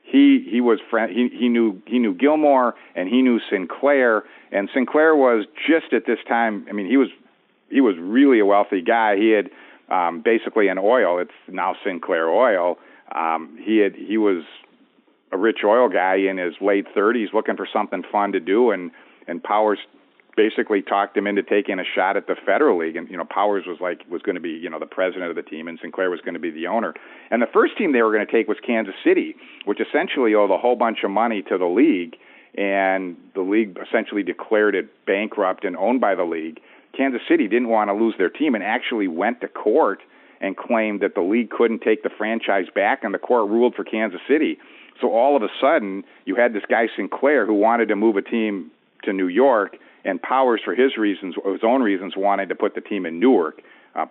He knew Gilmore, and he knew Sinclair. And Sinclair was just at this time. I mean, he was really a wealthy guy. He had basically an oil. It's now Sinclair Oil. He was a rich oil guy in his late 30s, looking for something fun to do, and Powers basically talked him into taking a shot at the Federal League. And Powers was going to be the president of the team, and Sinclair was going to be the owner. And the first team they were going to take was Kansas City, which essentially owed a whole bunch of money to the league, and the league essentially declared it bankrupt and owned by the league. Kansas City didn't want to lose their team and actually went to court and claimed that the league couldn't take the franchise back, and the court ruled for Kansas City. So all of a sudden, you had this guy Sinclair who wanted to move a team to New York, and Powers, for his own reasons, wanted to put the team in Newark.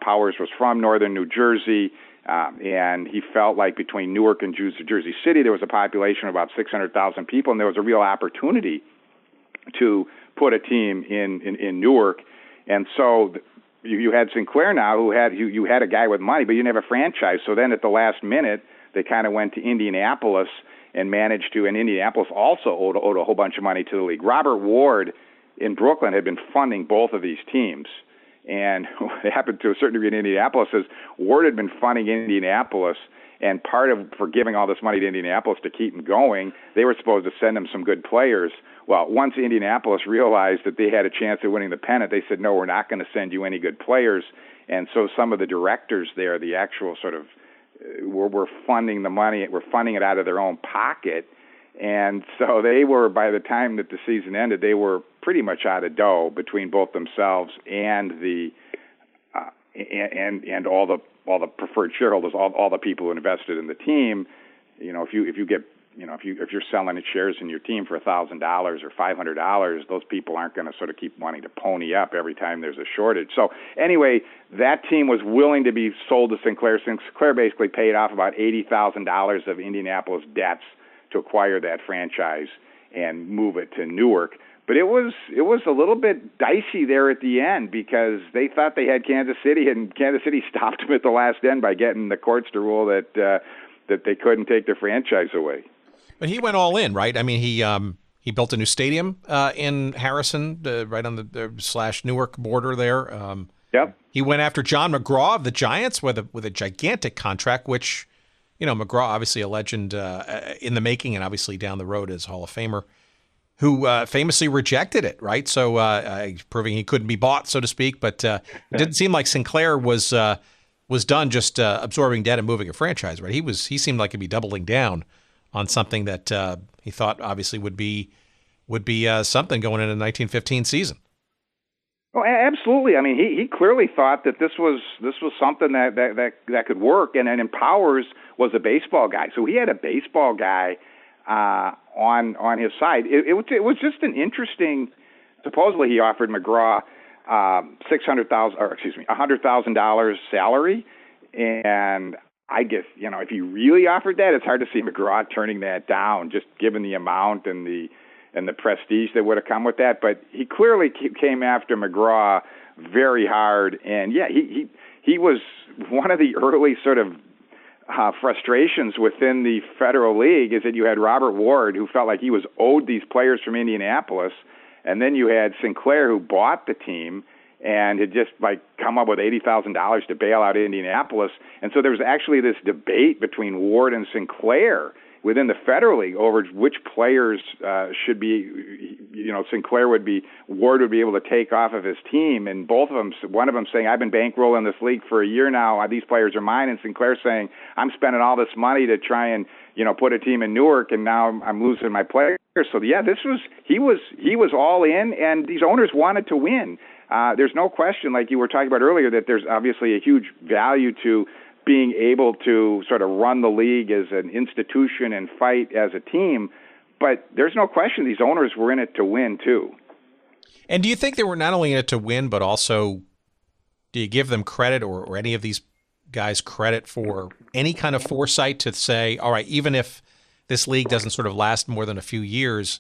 Powers was from northern New Jersey, and he felt like between Newark and Jersey City, there was a population of about 600,000 people, and there was a real opportunity to put a team in Newark. And so you had Sinclair now, you had a guy with money, but you didn't have a franchise. So then at the last minute, they kind of went to Indianapolis and managed to, and Indianapolis also owed a whole bunch of money to the league. Robert Ward in Brooklyn had been funding both of these teams. And what happened to a certain degree in Indianapolis is Ward had been funding Indianapolis, and for giving all this money to Indianapolis to keep them going, they were supposed to send them some good players. Well, once Indianapolis realized that they had a chance of winning the pennant, they said, no, we're not going to send you any good players. And so some of the directors there, the actual sort of, were funding the money, were funding it out of their own pocket. And so they were, by the time that the season ended, they were pretty much out of dough between both themselves and and all the preferred shareholders, all the people who invested in the team. If you're selling shares in your team for $1,000 or $500, those people aren't going to sort of keep wanting to pony up every time there's a shortage. So anyway, that team was willing to be sold to Sinclair. Sinclair basically paid off about $80,000 of Indianapolis debts to acquire that franchise and move it to Newark. But it was a little bit dicey there at the end because they thought they had Kansas City, and Kansas City stopped them at the last end by getting the courts to rule that they couldn't take their franchise away. But he went all in, right? I mean, he built a new stadium in Harrison, right on the /Newark border there. Yep. He went after John McGraw of the Giants with a gigantic contract, which, McGraw, obviously a legend in the making, and obviously down the road as Hall of Famer, who famously rejected it, right? So proving he couldn't be bought, so to speak. But it didn't seem like Sinclair was was done just absorbing debt and moving a franchise, right? He seemed like he'd be doubling down on something that he thought obviously would be something going into the 1915 season. Oh, absolutely. I mean, he clearly thought that this was something that could work, and Powers was a baseball guy, so he had a baseball guy on his side. It was just an interesting. Supposedly, he offered McGraw $100,000 salary, and I guess if he really offered that, it's hard to see McGraw turning that down, just given the amount and the prestige that would have come with that. But he clearly came after McGraw very hard, and yeah, he was one of the early sort of frustrations within the Federal League is that you had Robert Ward, who felt like he was owed these players from Indianapolis, and then you had Sinclair, who bought the team and had just come up with $80,000 to bail out Indianapolis. And so there was actually this debate between Ward and Sinclair within the Federal League over which players should be, Ward would be able to take off of his team. And both of them, one of them saying, I've been bankrolling this league for a year now, these players are mine. And Sinclair saying, I'm spending all this money to try and, put a team in Newark, and now I'm losing my players. So yeah, he was all in, and these owners wanted to win. There's no question, like you were talking about earlier, that there's obviously a huge value to being able to sort of run the league as an institution and fight as a team. But there's no question these owners were in it to win, too. And do you think they were not only in it to win, but also do you give them credit or any of these guys credit for any kind of foresight to say, all right, even if this league doesn't sort of last more than a few years,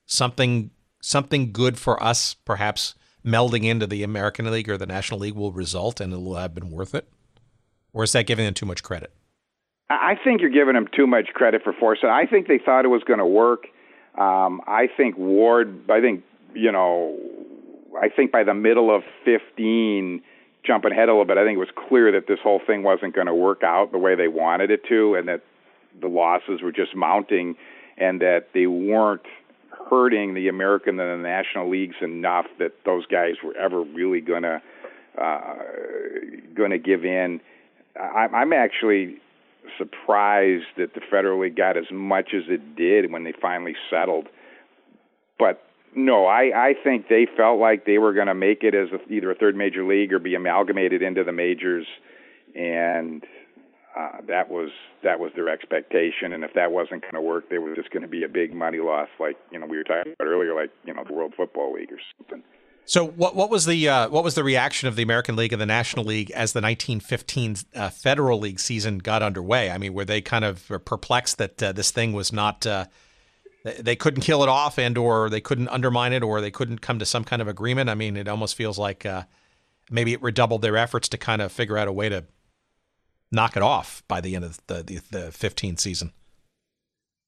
something good for us perhaps melding into the American League or the National League will result and it will have been worth it? Or is that giving them too much credit? I think you're giving them too much credit for foresight. I think they thought it was going to work. I think Ward, by the middle of 15, jumping ahead a little bit, I think it was clear that this whole thing wasn't going to work out the way they wanted it to, and that the losses were just mounting, and that they weren't hurting the American and the National Leagues enough that those guys were ever really going to give in. I'm actually surprised that the Federal League got as much as it did when they finally settled. But no, I think they felt like they were going to make it as either a third major league or be amalgamated into the majors, and that was their expectation. And if that wasn't going to work, there was just going to be a big money loss, like we were talking about earlier, like the World Football League or something. So what was the reaction of the American League and the National League as the 1915 Federal League season got underway? I mean, were they kind of perplexed that this thing was not they couldn't kill it off or they couldn't undermine it, or they couldn't come to some kind of agreement? I mean, it almost feels like maybe it redoubled their efforts to kind of figure out a way to knock it off by the end of the 15 season.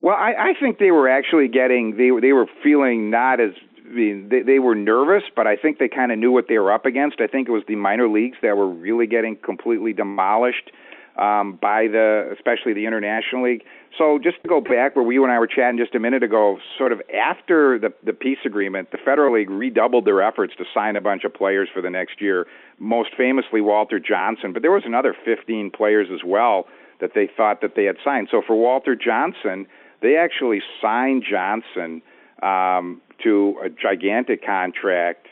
Well, I think they were actually they were feeling not as, they were nervous, but I think they kind of knew what they were up against. I think it was the minor leagues that were really getting completely demolished by especially the International League. So just to go back where you and I were chatting just a minute ago, sort of after the peace agreement, the Federal League redoubled their efforts to sign a bunch of players for the next year, most famously Walter Johnson, but there was another 15 players as well that they thought that they had signed. So for Walter Johnson, they actually signed Johnson to a gigantic contract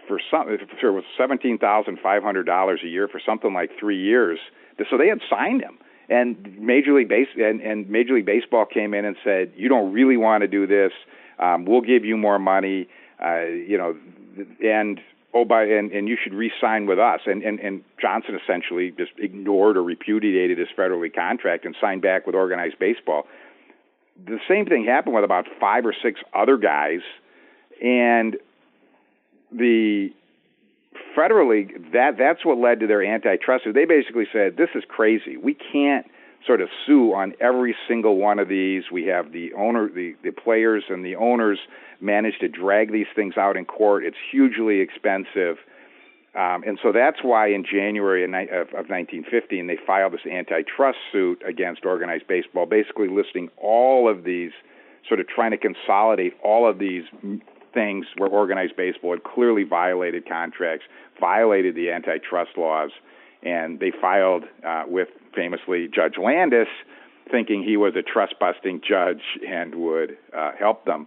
for $17,500 a year for something like 3 years. So they had signed him, and Major League Baseball came in and said, "You don't really want to do this. We'll give you more money, and you should re-sign with us." And Johnson essentially just ignored or repudiated his Federal League contract and signed back with organized baseball. The same thing happened with about 5 or 6 other guys, and the Federal League, that's what led to their antitrust. They basically said, this is crazy. We can't sort of sue on every single one of these. We have the players and the owners manage to drag these things out in court. It's hugely expensive. And so that's why in January of 1915, they filed this antitrust suit against organized baseball, basically listing all of these, sort of trying to consolidate all of these things where organized baseball had clearly violated contracts, violated the antitrust laws, and they filed with, famously, Judge Landis, thinking he was a trust-busting judge and would help them.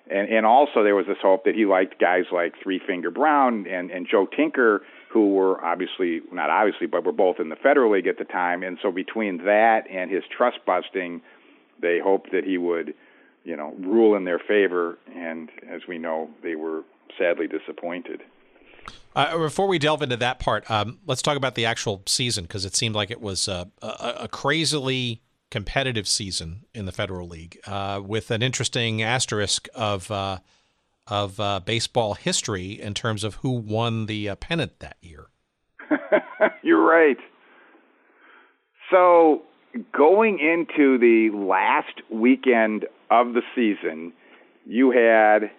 And also there was this hope that he liked guys like Three Finger Brown and Joe Tinker, who were not obviously, but were both in the Federal League at the time. And so between that and his trust-busting, they hoped that he would, rule in their favor. And as we know, they were sadly disappointed. Before we delve into that part, let's talk about the actual season, because it seemed like it was a crazily competitive season in the Federal League, with an interesting asterisk of baseball history in terms of who won the pennant that year. You're right. So going into the last weekend of the season, you had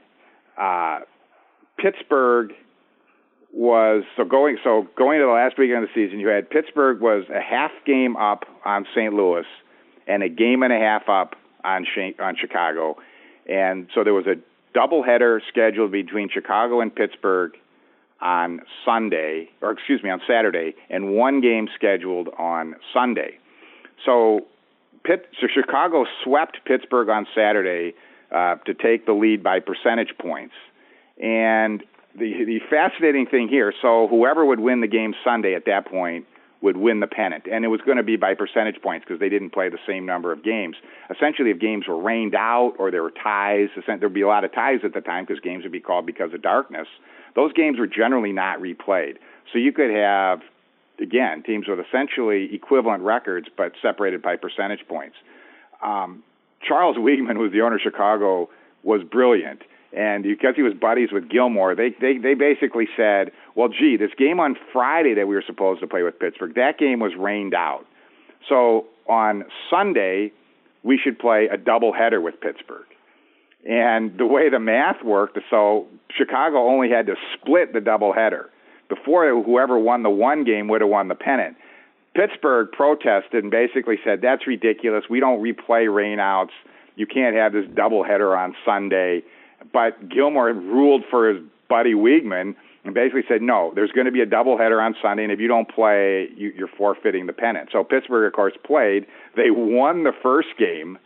Pittsburgh going to the last weekend of the season, you had Pittsburgh was a half game up on St. Louis and a game and a half up on Chicago. And so there was a doubleheader scheduled between Chicago and Pittsburgh on Saturday, and one game scheduled on Sunday. So Chicago swept Pittsburgh on Saturday to take the lead by percentage points. And the fascinating thing here, so whoever would win the game Sunday at that point would win the pennant. And it was going to be by percentage points because they didn't play the same number of games. Essentially, if games were rained out or there were ties, there would be a lot of ties at the time because games would be called because of darkness. Those games were generally not replayed. So you could have, again, teams with essentially equivalent records but separated by percentage points. Charles Weeghman, who was the owner of Chicago, was brilliant. And because he was buddies with Gilmore, they basically said, well, gee, this game on Friday that we were supposed to play with Pittsburgh, that game was rained out. So on Sunday, we should play a doubleheader with Pittsburgh. And the way the math worked, so Chicago only had to split the doubleheader. Before, whoever won the one game would have won the pennant. Pittsburgh protested and basically said, that's ridiculous. We don't replay rainouts. You can't have this doubleheader on Sunday. But Gilmore ruled for his buddy Weeghman and basically said, no, there's going to be a doubleheader on Sunday, and if you don't play, you're forfeiting the pennant. So Pittsburgh, of course, played. They won the first game.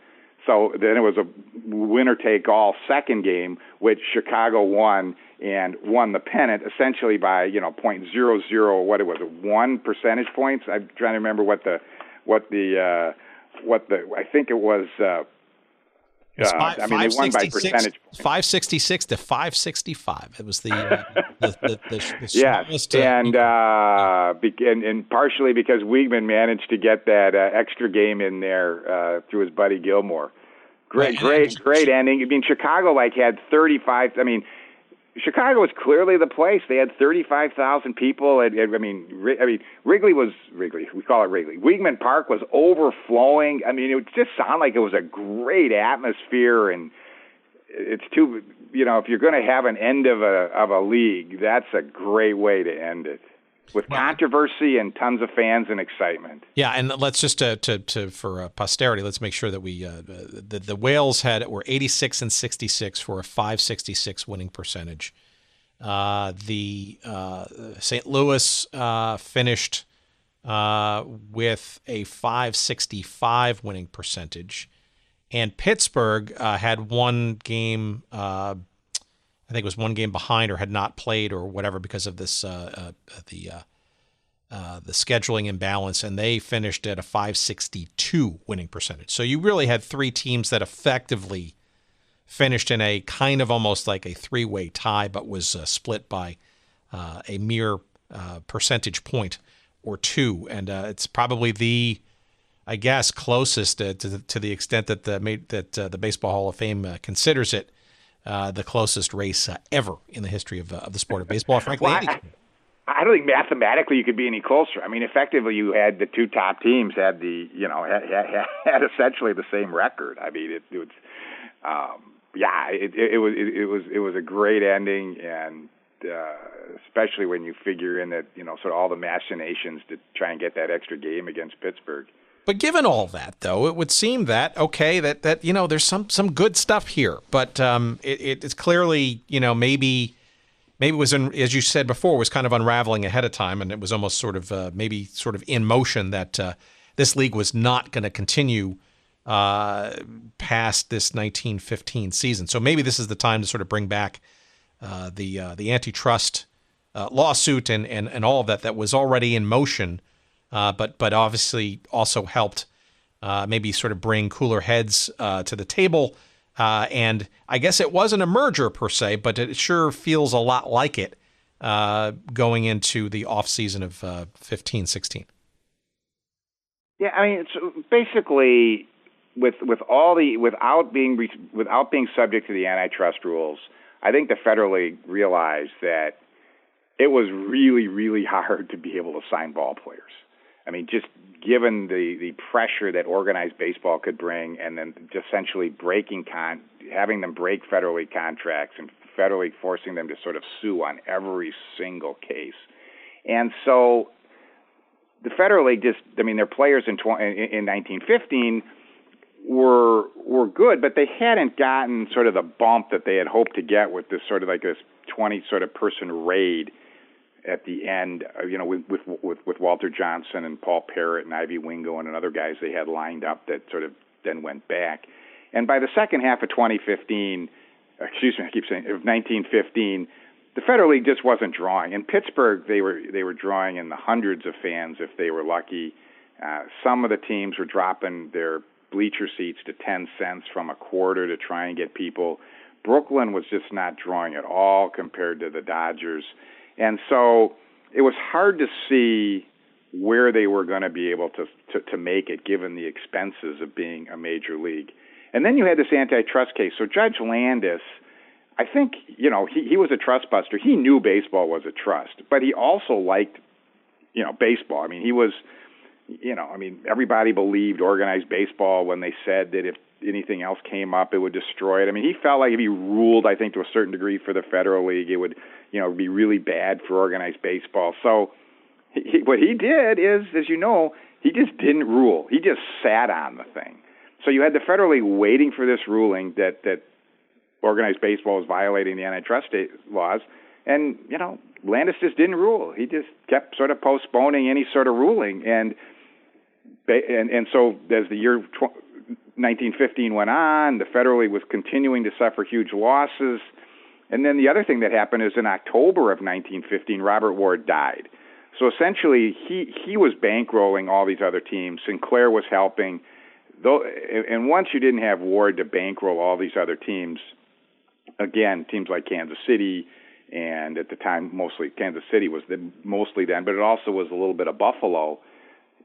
So then it was a winner-take-all second game, which Chicago won and won the pennant essentially by, 0.00, what it was, 1 percentage points. I'm trying to remember what the I think it was. They won by percentage points. 566 to 565. It was the yes, and partially because Weeghman managed to get that extra game in there through his buddy Gilmore. Great ending. I mean, Chicago had 35. I mean, Chicago was clearly the place. They had 35,000 people. Wrigley. We call it Wrigley. Weeghman Park was overflowing. I mean, it would just sound like it was a great atmosphere. And it's too, if you're going to have an end of a league, that's a great way to end it. With controversy and tons of fans and excitement. Yeah, and let's just for posterity, let's make sure that we the Whales were 86 and 66 for a 566 winning percentage. The St. Louis finished with a 565 winning percentage, and Pittsburgh had one game. I think it was one game behind or had not played or whatever because of this the scheduling imbalance, and they finished at a 562 winning percentage. So you really had three teams that effectively finished in a kind of almost like a three-way tie, but was split by a mere percentage point or two. And it's probably the, I guess, closest to the extent that the Baseball Hall of Fame considers it. The closest race ever in the history of the sport of baseball, frankly. I don't think mathematically you could be any closer. I mean, effectively, you had the two top teams had had essentially the same record. I mean, it was a great ending, and especially when you figure in that sort of all the machinations to try and get that extra game against Pittsburgh. But given all that, though, it would seem that there's some good stuff here. But it's clearly maybe maybe it was, as you said before, was kind of unraveling ahead of time, and it was almost sort of maybe sort of in motion that this league was not going to continue past this 1915 season. So maybe this is the time to sort of bring back the antitrust lawsuit and all of that was already in motion, but obviously also helped maybe sort of bring cooler heads to the table. And I guess it wasn't a merger per se, but it sure feels a lot like it going into the off season of 15-16. Yeah, I mean, it's basically without being subject to the antitrust rules, I think the Federal League realized that it was really, really hard to be able to sign ball players. I mean, just given the pressure that organized baseball could bring, and then essentially having them break Federal League contracts and Federal League forcing them to sort of sue on every single case. And so the Federal League their players in 1915 were good, but they hadn't gotten sort of the bump that they had hoped to get with this sort of like this 20 sort of person raid at the end, with Walter Johnson and Paul Parrott and Ivy Wingo and other guys they had lined up that sort of then went back. And by the second half of 1915, the Federal League just wasn't drawing. In Pittsburgh, they were drawing in the hundreds of fans if they were lucky. Some of the teams were dropping their bleacher seats to 10 cents from a quarter to try and get people. Brooklyn was just not drawing at all compared to the Dodgers. And so it was hard to see where they were going to be able to make it, given the expenses of being a major league. And then you had this antitrust case. So Judge Landis, I think, he was a trust buster. He knew baseball was a trust, but he also liked, baseball. I mean, he was, everybody believed organized baseball when they said that if anything else came up, it would destroy it. I mean, he felt like if he ruled, I think, to a certain degree for the Federal League, it would, be really bad for organized baseball. So what he did is, as you know, he just didn't rule. He just sat on the thing. So you had the Federal League waiting for this ruling that organized baseball was violating the antitrust laws, and, Landis just didn't rule. He just kept sort of postponing any sort of ruling. And so as the year 1915 went on, the Federal League was continuing to suffer huge losses. And then the other thing that happened is in October of 1915, Robert Ward died. So essentially, he was bankrolling all these other teams. Sinclair was helping. And once you didn't have Ward to bankroll all these other teams, again, teams like Kansas City, and at the time, mostly Kansas City was mostly then, but it also was a little bit of Buffalo.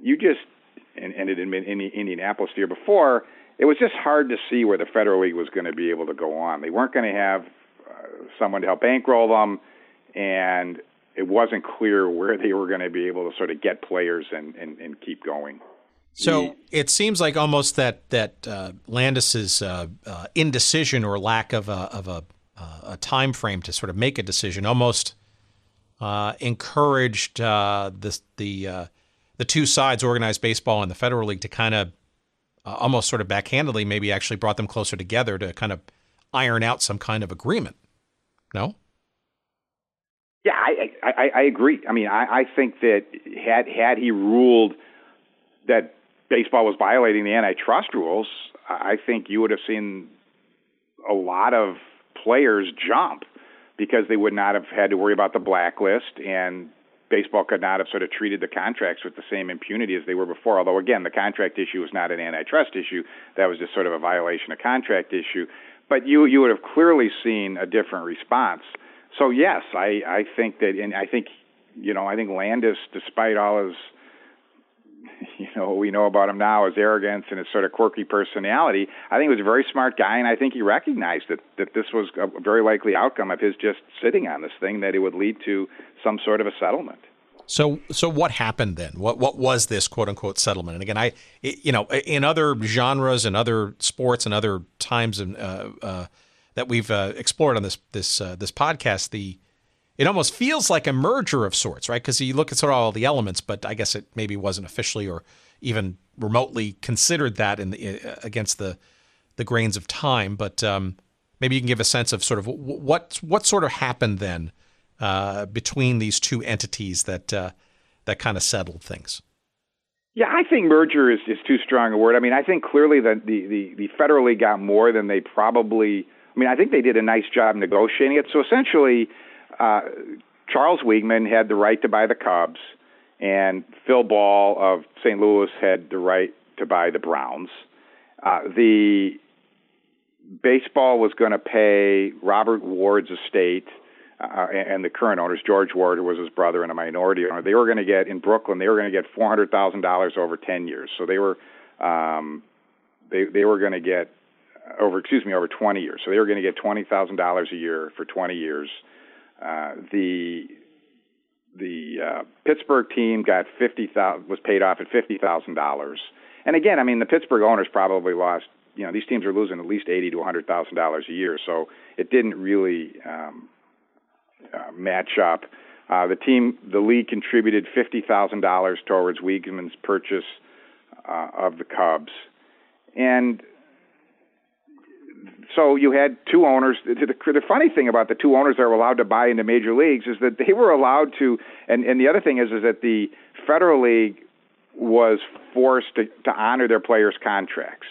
And it had been in Indianapolis the year before, it was just hard to see where the Federal League was going to be able to go on. They weren't going to have someone to help bankroll them, and it wasn't clear where they were going to be able to sort of get players and keep going. So it seems like almost that Landis's indecision or lack of a time frame to sort of make a decision almost encouraged the two sides, organized baseball and the Federal League, to kind of almost sort of backhandedly maybe actually brought them closer together to kind of iron out some kind of agreement. No? Yeah, I agree. I mean, I think that had he ruled that baseball was violating the antitrust rules, I think you would have seen a lot of players jump because they would not have had to worry about the blacklist, and baseball could not have sort of treated the contracts with the same impunity as they were before. Although, again, the contract issue was not an antitrust issue. That was just sort of a violation of contract issue. But you would have clearly seen a different response. So, yes, I think that, and I think Landis, despite all his, what we know about him now, his arrogance and his sort of quirky personality, I think he was a very smart guy, and I think he recognized that this was a very likely outcome of his just sitting on this thing, that it would lead to some sort of a settlement. So what happened then? What was this quote unquote settlement? And again, in other genres and other sports and other times that we've explored on this podcast, it almost feels like a merger of sorts, right? Because you look at sort of all the elements, but I guess it maybe wasn't officially or even remotely considered that against the grains of time. But maybe you can give a sense of sort of what sort of happened then between these two entities that kind of settled things? Yeah, I think merger is too strong a word. I mean, I think clearly that the Federal League got more than they probably. I mean, I think they did a nice job negotiating it. So essentially, Charles Weeghman had the right to buy the Cubs, and Phil Ball of St. Louis had the right to buy the Browns. The baseball was going to pay Robert Ward's estate and the current owners, George Ward, who was his brother and a minority owner. They were going to get in Brooklyn. They were going to get $400,000 over 10 years. So they were they were going to get over 20 years. So they were going to get $20,000 a year for 20 years. The Pittsburgh team got was paid off at $50,000. And again, I mean, the Pittsburgh owners probably lost. These teams are losing at least $80,000 to $100,000 a year. So it didn't really match up. The league contributed $50,000 towards Weeghman's purchase of the Cubs, and so you had two owners. The funny thing about the two owners that were allowed to buy into major leagues is that they were allowed to, and the other thing is that the Federal League was forced to honor their players' contracts.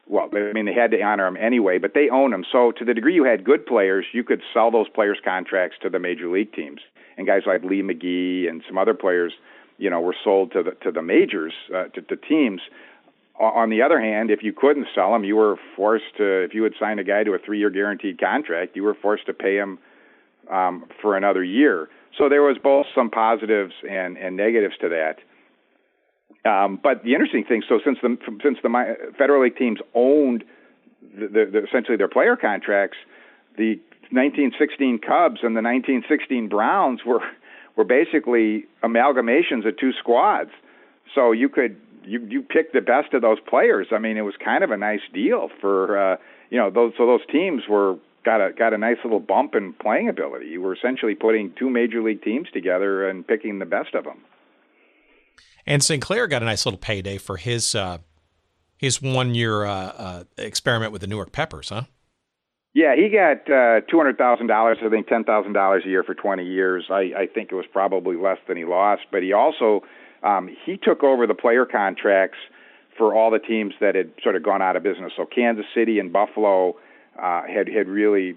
Well, I mean, they had to honor them anyway, but they own them. So to the degree you had good players, you could sell those players' contracts to the major league teams. And guys like Lee McGee and some other players, were sold to the majors, to teams. On the other hand, if you couldn't sell them, you were forced to, if you had signed a guy to a 3-year guaranteed contract, you were forced to pay him for another year. So there was both some positives and negatives to that. But the interesting thing, so since the Federal League teams owned essentially their player contracts, the 1916 Cubs and the 1916 Browns were basically amalgamations of two squads. So you picked the best of those players. I mean, it was kind of a nice deal for those teams got a nice little bump in playing ability. You were essentially putting two major league teams together and picking the best of them. And Sinclair got a nice little payday for his 1-year experiment with the Newark Peppers, huh? Yeah, he got $200,000, I think $10,000 a year for 20 years. I think it was probably less than he lost, but he also he took over the player contracts for all the teams that had sort of gone out of business. So Kansas City and Buffalo had really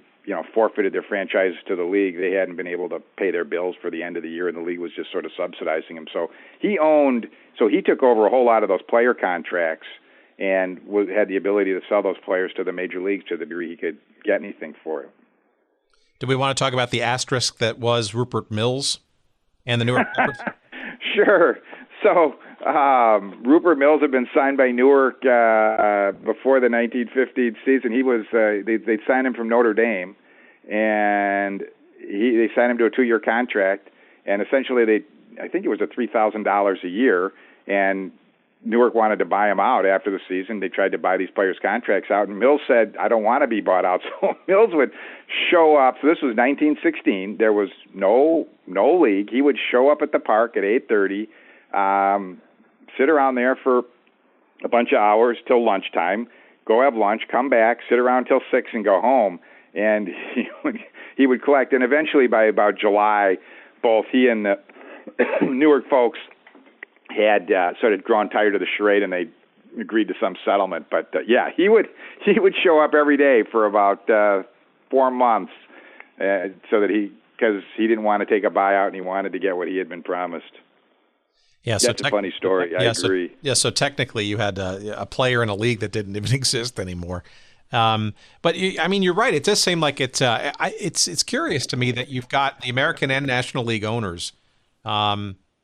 forfeited their franchises to the league. They hadn't been able to pay their bills for the end of the year, and the league was just sort of subsidizing them. So he took over a whole lot of those player contracts and had the ability to sell those players to the major leagues to the degree he could get anything for it. Do we want to talk about the asterisk that was Rupert Mills and the Newark Peppers? Sure. So Rupert Mills had been signed by Newark before the 1915 season. He was they signed him from Notre Dame, and they signed him to a 2-year contract. And essentially, I think it was $3,000 a year, and Newark wanted to buy him out after the season. They tried to buy these players' contracts out, and Mills said, "I don't want to be bought out." So Mills would show up. So this was 1916. There was no league. He would show up at the park at 8:30. Sit around there for a bunch of hours till lunchtime, go have lunch, come back, sit around till 6 and go home. And he would collect. And eventually by about July, both he and the Newark folks had sort of grown tired of the charade, and they agreed to some settlement. But yeah, he would show up every day for about 4 months so that because he didn't want to take a buyout and he wanted to get what he had been promised. Yeah, that's a funny story. I agree. So technically, you had a player in a league that didn't even exist anymore. But you're right. It does seem like it's curious to me that you've got the American and National League owners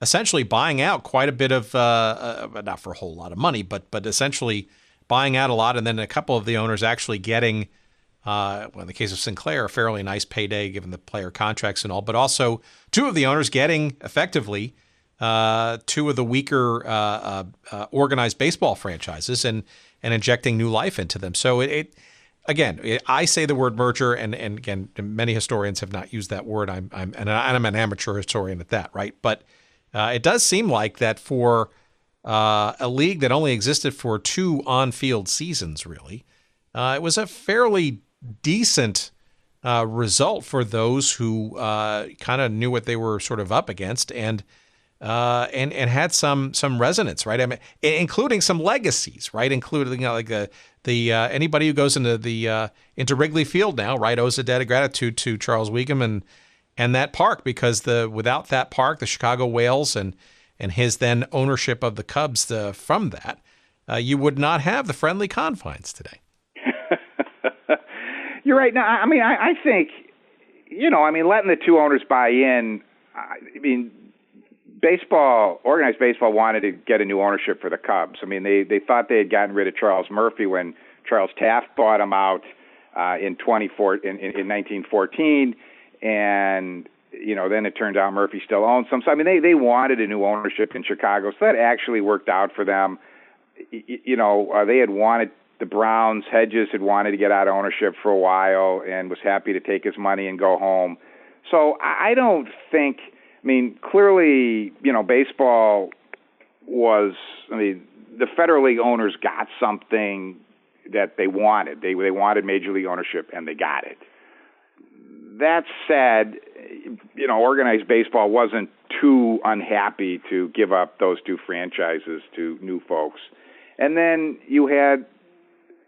essentially buying out quite a bit of, not for a whole lot of money, but essentially buying out a lot, and then a couple of the owners actually getting, in the case of Sinclair, a fairly nice payday given the player contracts and all, but also two of the owners getting effectively two of the weaker organized baseball franchises and injecting new life into them. So I say the word merger, and again, many historians have not used that word. I'm an amateur historian at that, right? But it does seem like that for a league that only existed for 2 on-field seasons, really, it was a fairly decent result for those who kind of knew what they were sort of up against and had some resonance, right? I mean, including some legacies, right? Including like the anybody who goes into Wrigley Field now, right, owes a debt of gratitude to Charles Weeghman and that park, because without that park, the Chicago Whales and his then ownership of the Cubs from that, you would not have the friendly confines today. You're right. Now, I mean, I think, letting the two owners buy in, organized baseball wanted to get a new ownership for the Cubs. I mean, they thought they had gotten rid of Charles Murphy when Charles Taft bought him out in 1914, and then it turned out Murphy still owns some. So I mean, they wanted a new ownership in Chicago, so that actually worked out for them. They had wanted. The Browns, Hedges had wanted to get out of ownership for a while and was happy to take his money and go home. So I don't think, clearly, baseball was, the Federal League owners got something that they wanted. They wanted Major League ownership, and they got it. That said, organized baseball wasn't too unhappy to give up those two franchises to new folks. And then you had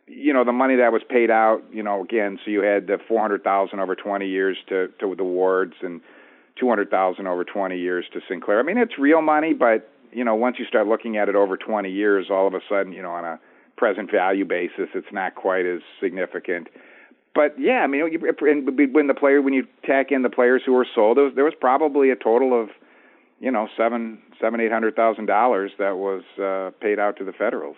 the money that was paid out, again, so you had the $400,000 over 20 years to the Wards and $200,000 over 20 years to Sinclair. I mean, it's real money, but, once you start looking at it over 20 years, all of a sudden, on a present value basis, it's not quite as significant. But, yeah, when you tack in the players who were sold, there was probably a total of, $800,000 that was paid out to the Federals.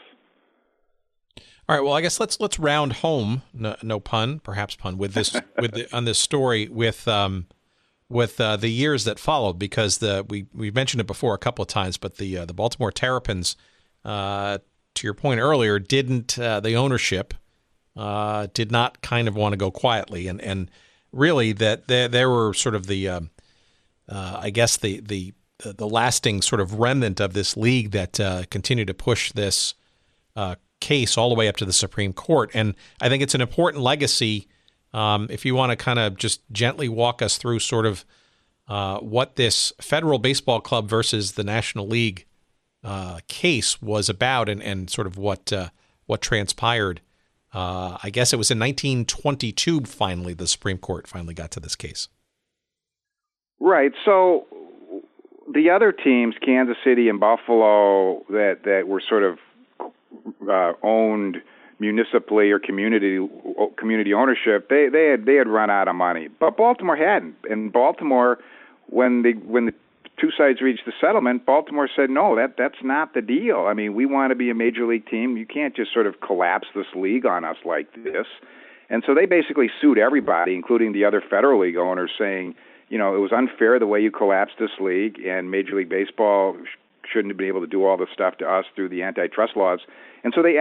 All right. Well, I guess let's round home. No pun, perhaps pun, with this on this story with the years that followed, because we mentioned it before a couple of times, but the Baltimore Terrapins, to your point earlier, the ownership did not kind of want to go quietly, and really that there were sort of the lasting sort of remnant of this league that continued to push this case all the way up to the Supreme Court. And I think it's an important legacy. If you want to kind of just gently walk us through sort of what this Federal Baseball Club versus the National League case was about, and sort of what transpired. I guess it was in 1922, finally, the Supreme Court finally got to this case. Right. So the other teams, Kansas City and Buffalo, that were sort of owned municipally or community ownership, they had run out of money, but Baltimore hadn't. And Baltimore, when the two sides reached the settlement, Baltimore said, no, that's not the deal. I mean, we want to be a major league team. You can't just sort of collapse this league on us like this. And so they basically sued everybody, including the other Federal League owners, saying, it was unfair the way you collapsed this league, and Major League Baseball shouldn't have been able to do all this stuff to us through the antitrust laws. And so they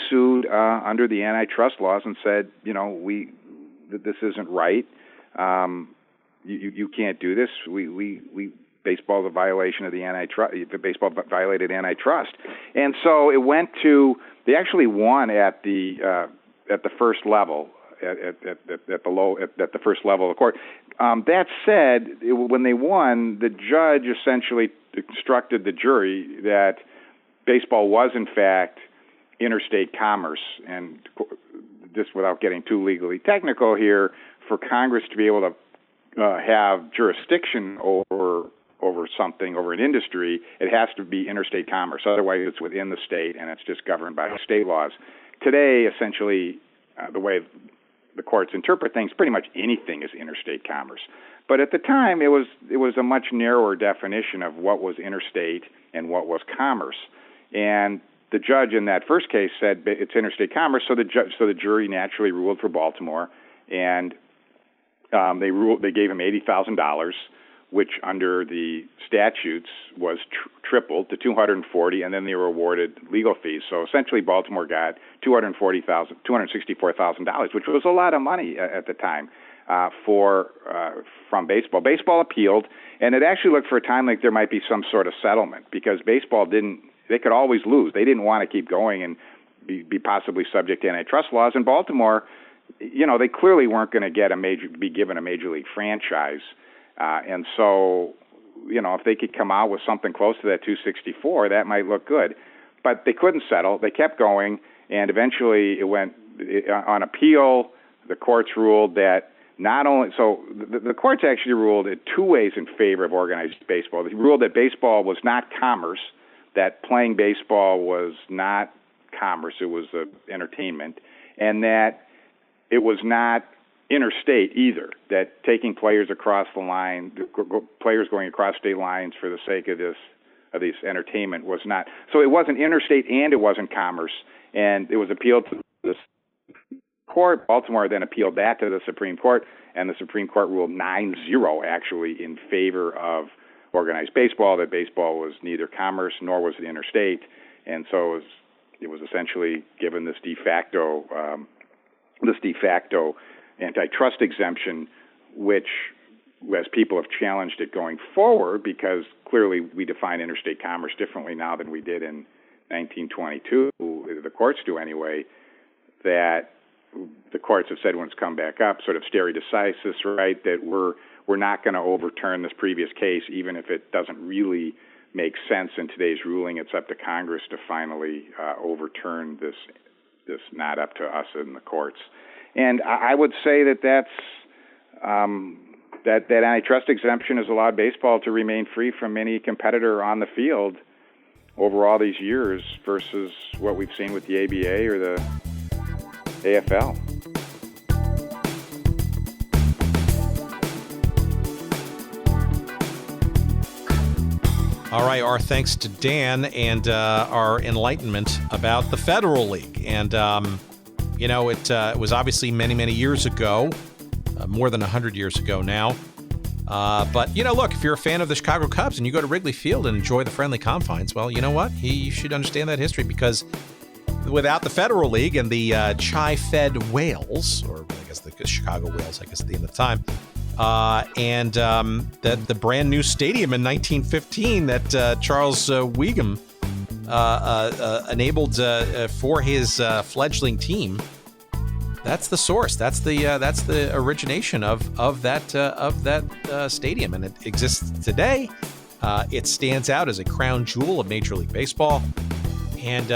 sued under the antitrust laws and said, this isn't right. You can't do this. Baseball is a violation of the antitrust. Baseball violated antitrust. And so it went to, they actually won at the first level, at the first level of the court. That said, when they won, the judge essentially instructed the jury that baseball was, in fact, interstate commerce. And just without getting too legally technical here, for Congress to be able to have jurisdiction over something, over an industry, it has to be interstate commerce. Otherwise, it's within the state, and it's just governed by state laws. Today, essentially, the way the courts interpret things, pretty much anything is interstate commerce. But at the time, it was a much narrower definition of what was interstate and what was commerce. And the judge in that first case said it's interstate commerce, so the jury naturally ruled for Baltimore, and they gave him $80,000, which under the statutes was tripled to $240,000, and then they were awarded legal fees. So essentially, Baltimore got $264,000, which was a lot of money at the time from baseball. Baseball appealed, and it actually looked for a time like there might be some sort of settlement, because baseball they could always lose. They didn't want to keep going and be possibly subject to antitrust laws. And Baltimore, they clearly weren't going to be given a major league franchise, and so if they could come out with something close to that 264, that might look good. But they couldn't settle. They kept going, and eventually it went on appeal. The courts ruled that not only the courts actually ruled it two ways in favor of organized baseball. They ruled that baseball was not commerce, that playing baseball was not commerce, it was entertainment, and that it was not interstate either, that taking players across the line, players going across state lines for the sake of this entertainment was not. So it wasn't interstate and it wasn't commerce, and it was appealed to the court. Baltimore then appealed that to the Supreme Court, and the Supreme Court ruled 9-0 actually in favor of organized baseball, that baseball was neither commerce nor was it interstate, and so it was essentially given this de facto antitrust exemption, which, as people have challenged it going forward, because clearly we define interstate commerce differently now than we did in 1922, the courts do anyway, that the courts have said when it's come back up, sort of stare decisis, right, that we're not going to overturn this previous case, even if it doesn't really make sense in today's ruling. It's up to Congress to finally overturn this not up to us in the courts. And I would say that antitrust exemption has allowed baseball to remain free from any competitor on the field over all these years versus what we've seen with the ABA or the AFL. All right, our thanks to Dan and our enlightenment about the Federal League. And, it was obviously many, many years ago, more than 100 years ago now. But, look, if you're a fan of the Chicago Cubs and you go to Wrigley Field and enjoy the friendly confines, well, you know what? You should understand that history, because without the Federal League and the chai-fed whales, or I guess the Chicago Whales, I guess at the end of the time, and the brand new stadium in 1915 that Charles Weeghman enabled for his fledgling team. That's the source. That's the origination of that stadium, and it exists today. It stands out as a crown jewel of Major League Baseball, and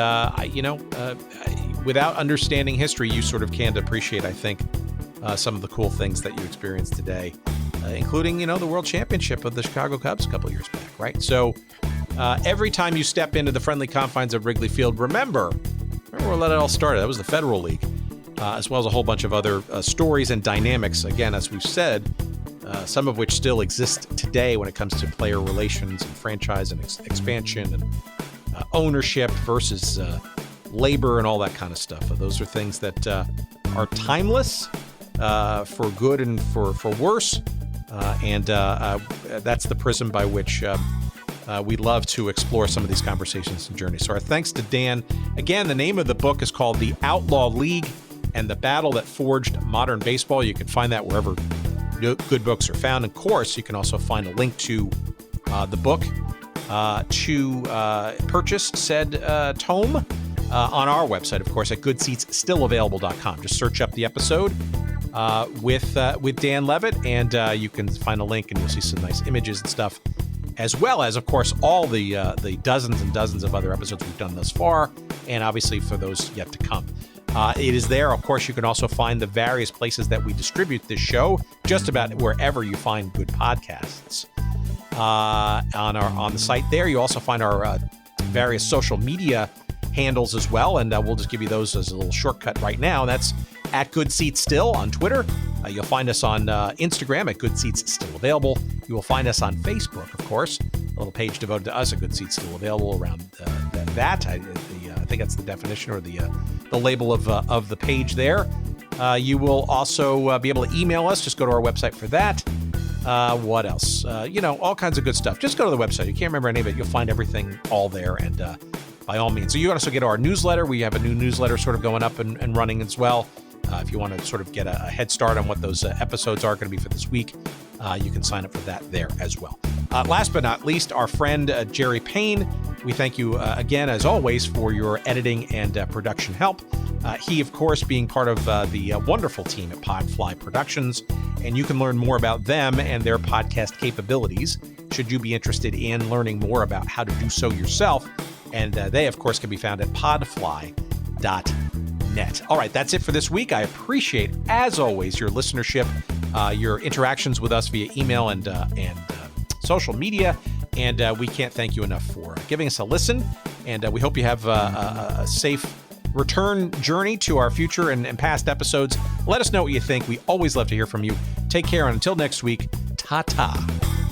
without understanding history, you sort of can't appreciate, I think, some of the cool things that you experience today, including, the World Championship of the Chicago Cubs a couple of years back, right? So every time you step into the friendly confines of Wrigley Field, remember where that all started. That was the Federal League, as well as a whole bunch of other stories and dynamics, again, as we've said, some of which still exist today when it comes to player relations and franchise and expansion and ownership versus labor and all that kind of stuff. Those are things that are timeless, for good and for worse, and that's the prism by which we love to explore some of these conversations and journeys. So our thanks to Dan. Again, the name of the book is called The Outlaw League and the Battle That Forged Modern Baseball. You can find that wherever good books are found. Of course, you can also find a link to the book to purchase said tome on our website, of course, at goodseatsstillavailable.com. Just search up the episode with Dan Levitt, and you can find a link, and you'll see some nice images and stuff, as well as, of course, all the dozens and dozens of other episodes we've done thus far, and obviously for those yet to come. It is there. Of course, you can also find the various places that we distribute this show, just about wherever you find good podcasts. On the site there, you also find our various social media handles as well, and we'll just give you those as a little shortcut right now. That's at Good Seats Still on Twitter. You'll find us on Instagram at Good Seats Still Available. You will find us on Facebook, of course, a little page devoted to us at Good Seats Still Available around that. I think that's the definition or the label of the page there. You will also be able to email us. Just go to our website for that. What else? All kinds of good stuff. Just go to the website. You can't remember any of it. You'll find everything all there, and by all means. So you also get our newsletter. We have a new newsletter sort of going up and running as well. If you want to sort of get a head start on what those episodes are going to be for this week, you can sign up for that there as well. Last but not least, our friend Jerry Payne. We thank you again, as always, for your editing and production help. He, of course, being part of the wonderful team at Podfly Productions. And you can learn more about them and their podcast capabilities should you be interested in learning more about how to do so yourself. And they, of course, can be found at podfly.net. All right, that's it for this week. I appreciate, as always, your listenership, your interactions with us via email and social media. And we can't thank you enough for giving us a listen. And we hope you have a safe return journey to our future and past episodes. Let us know what you think. We always love to hear from you. Take care, and until next week, ta-ta.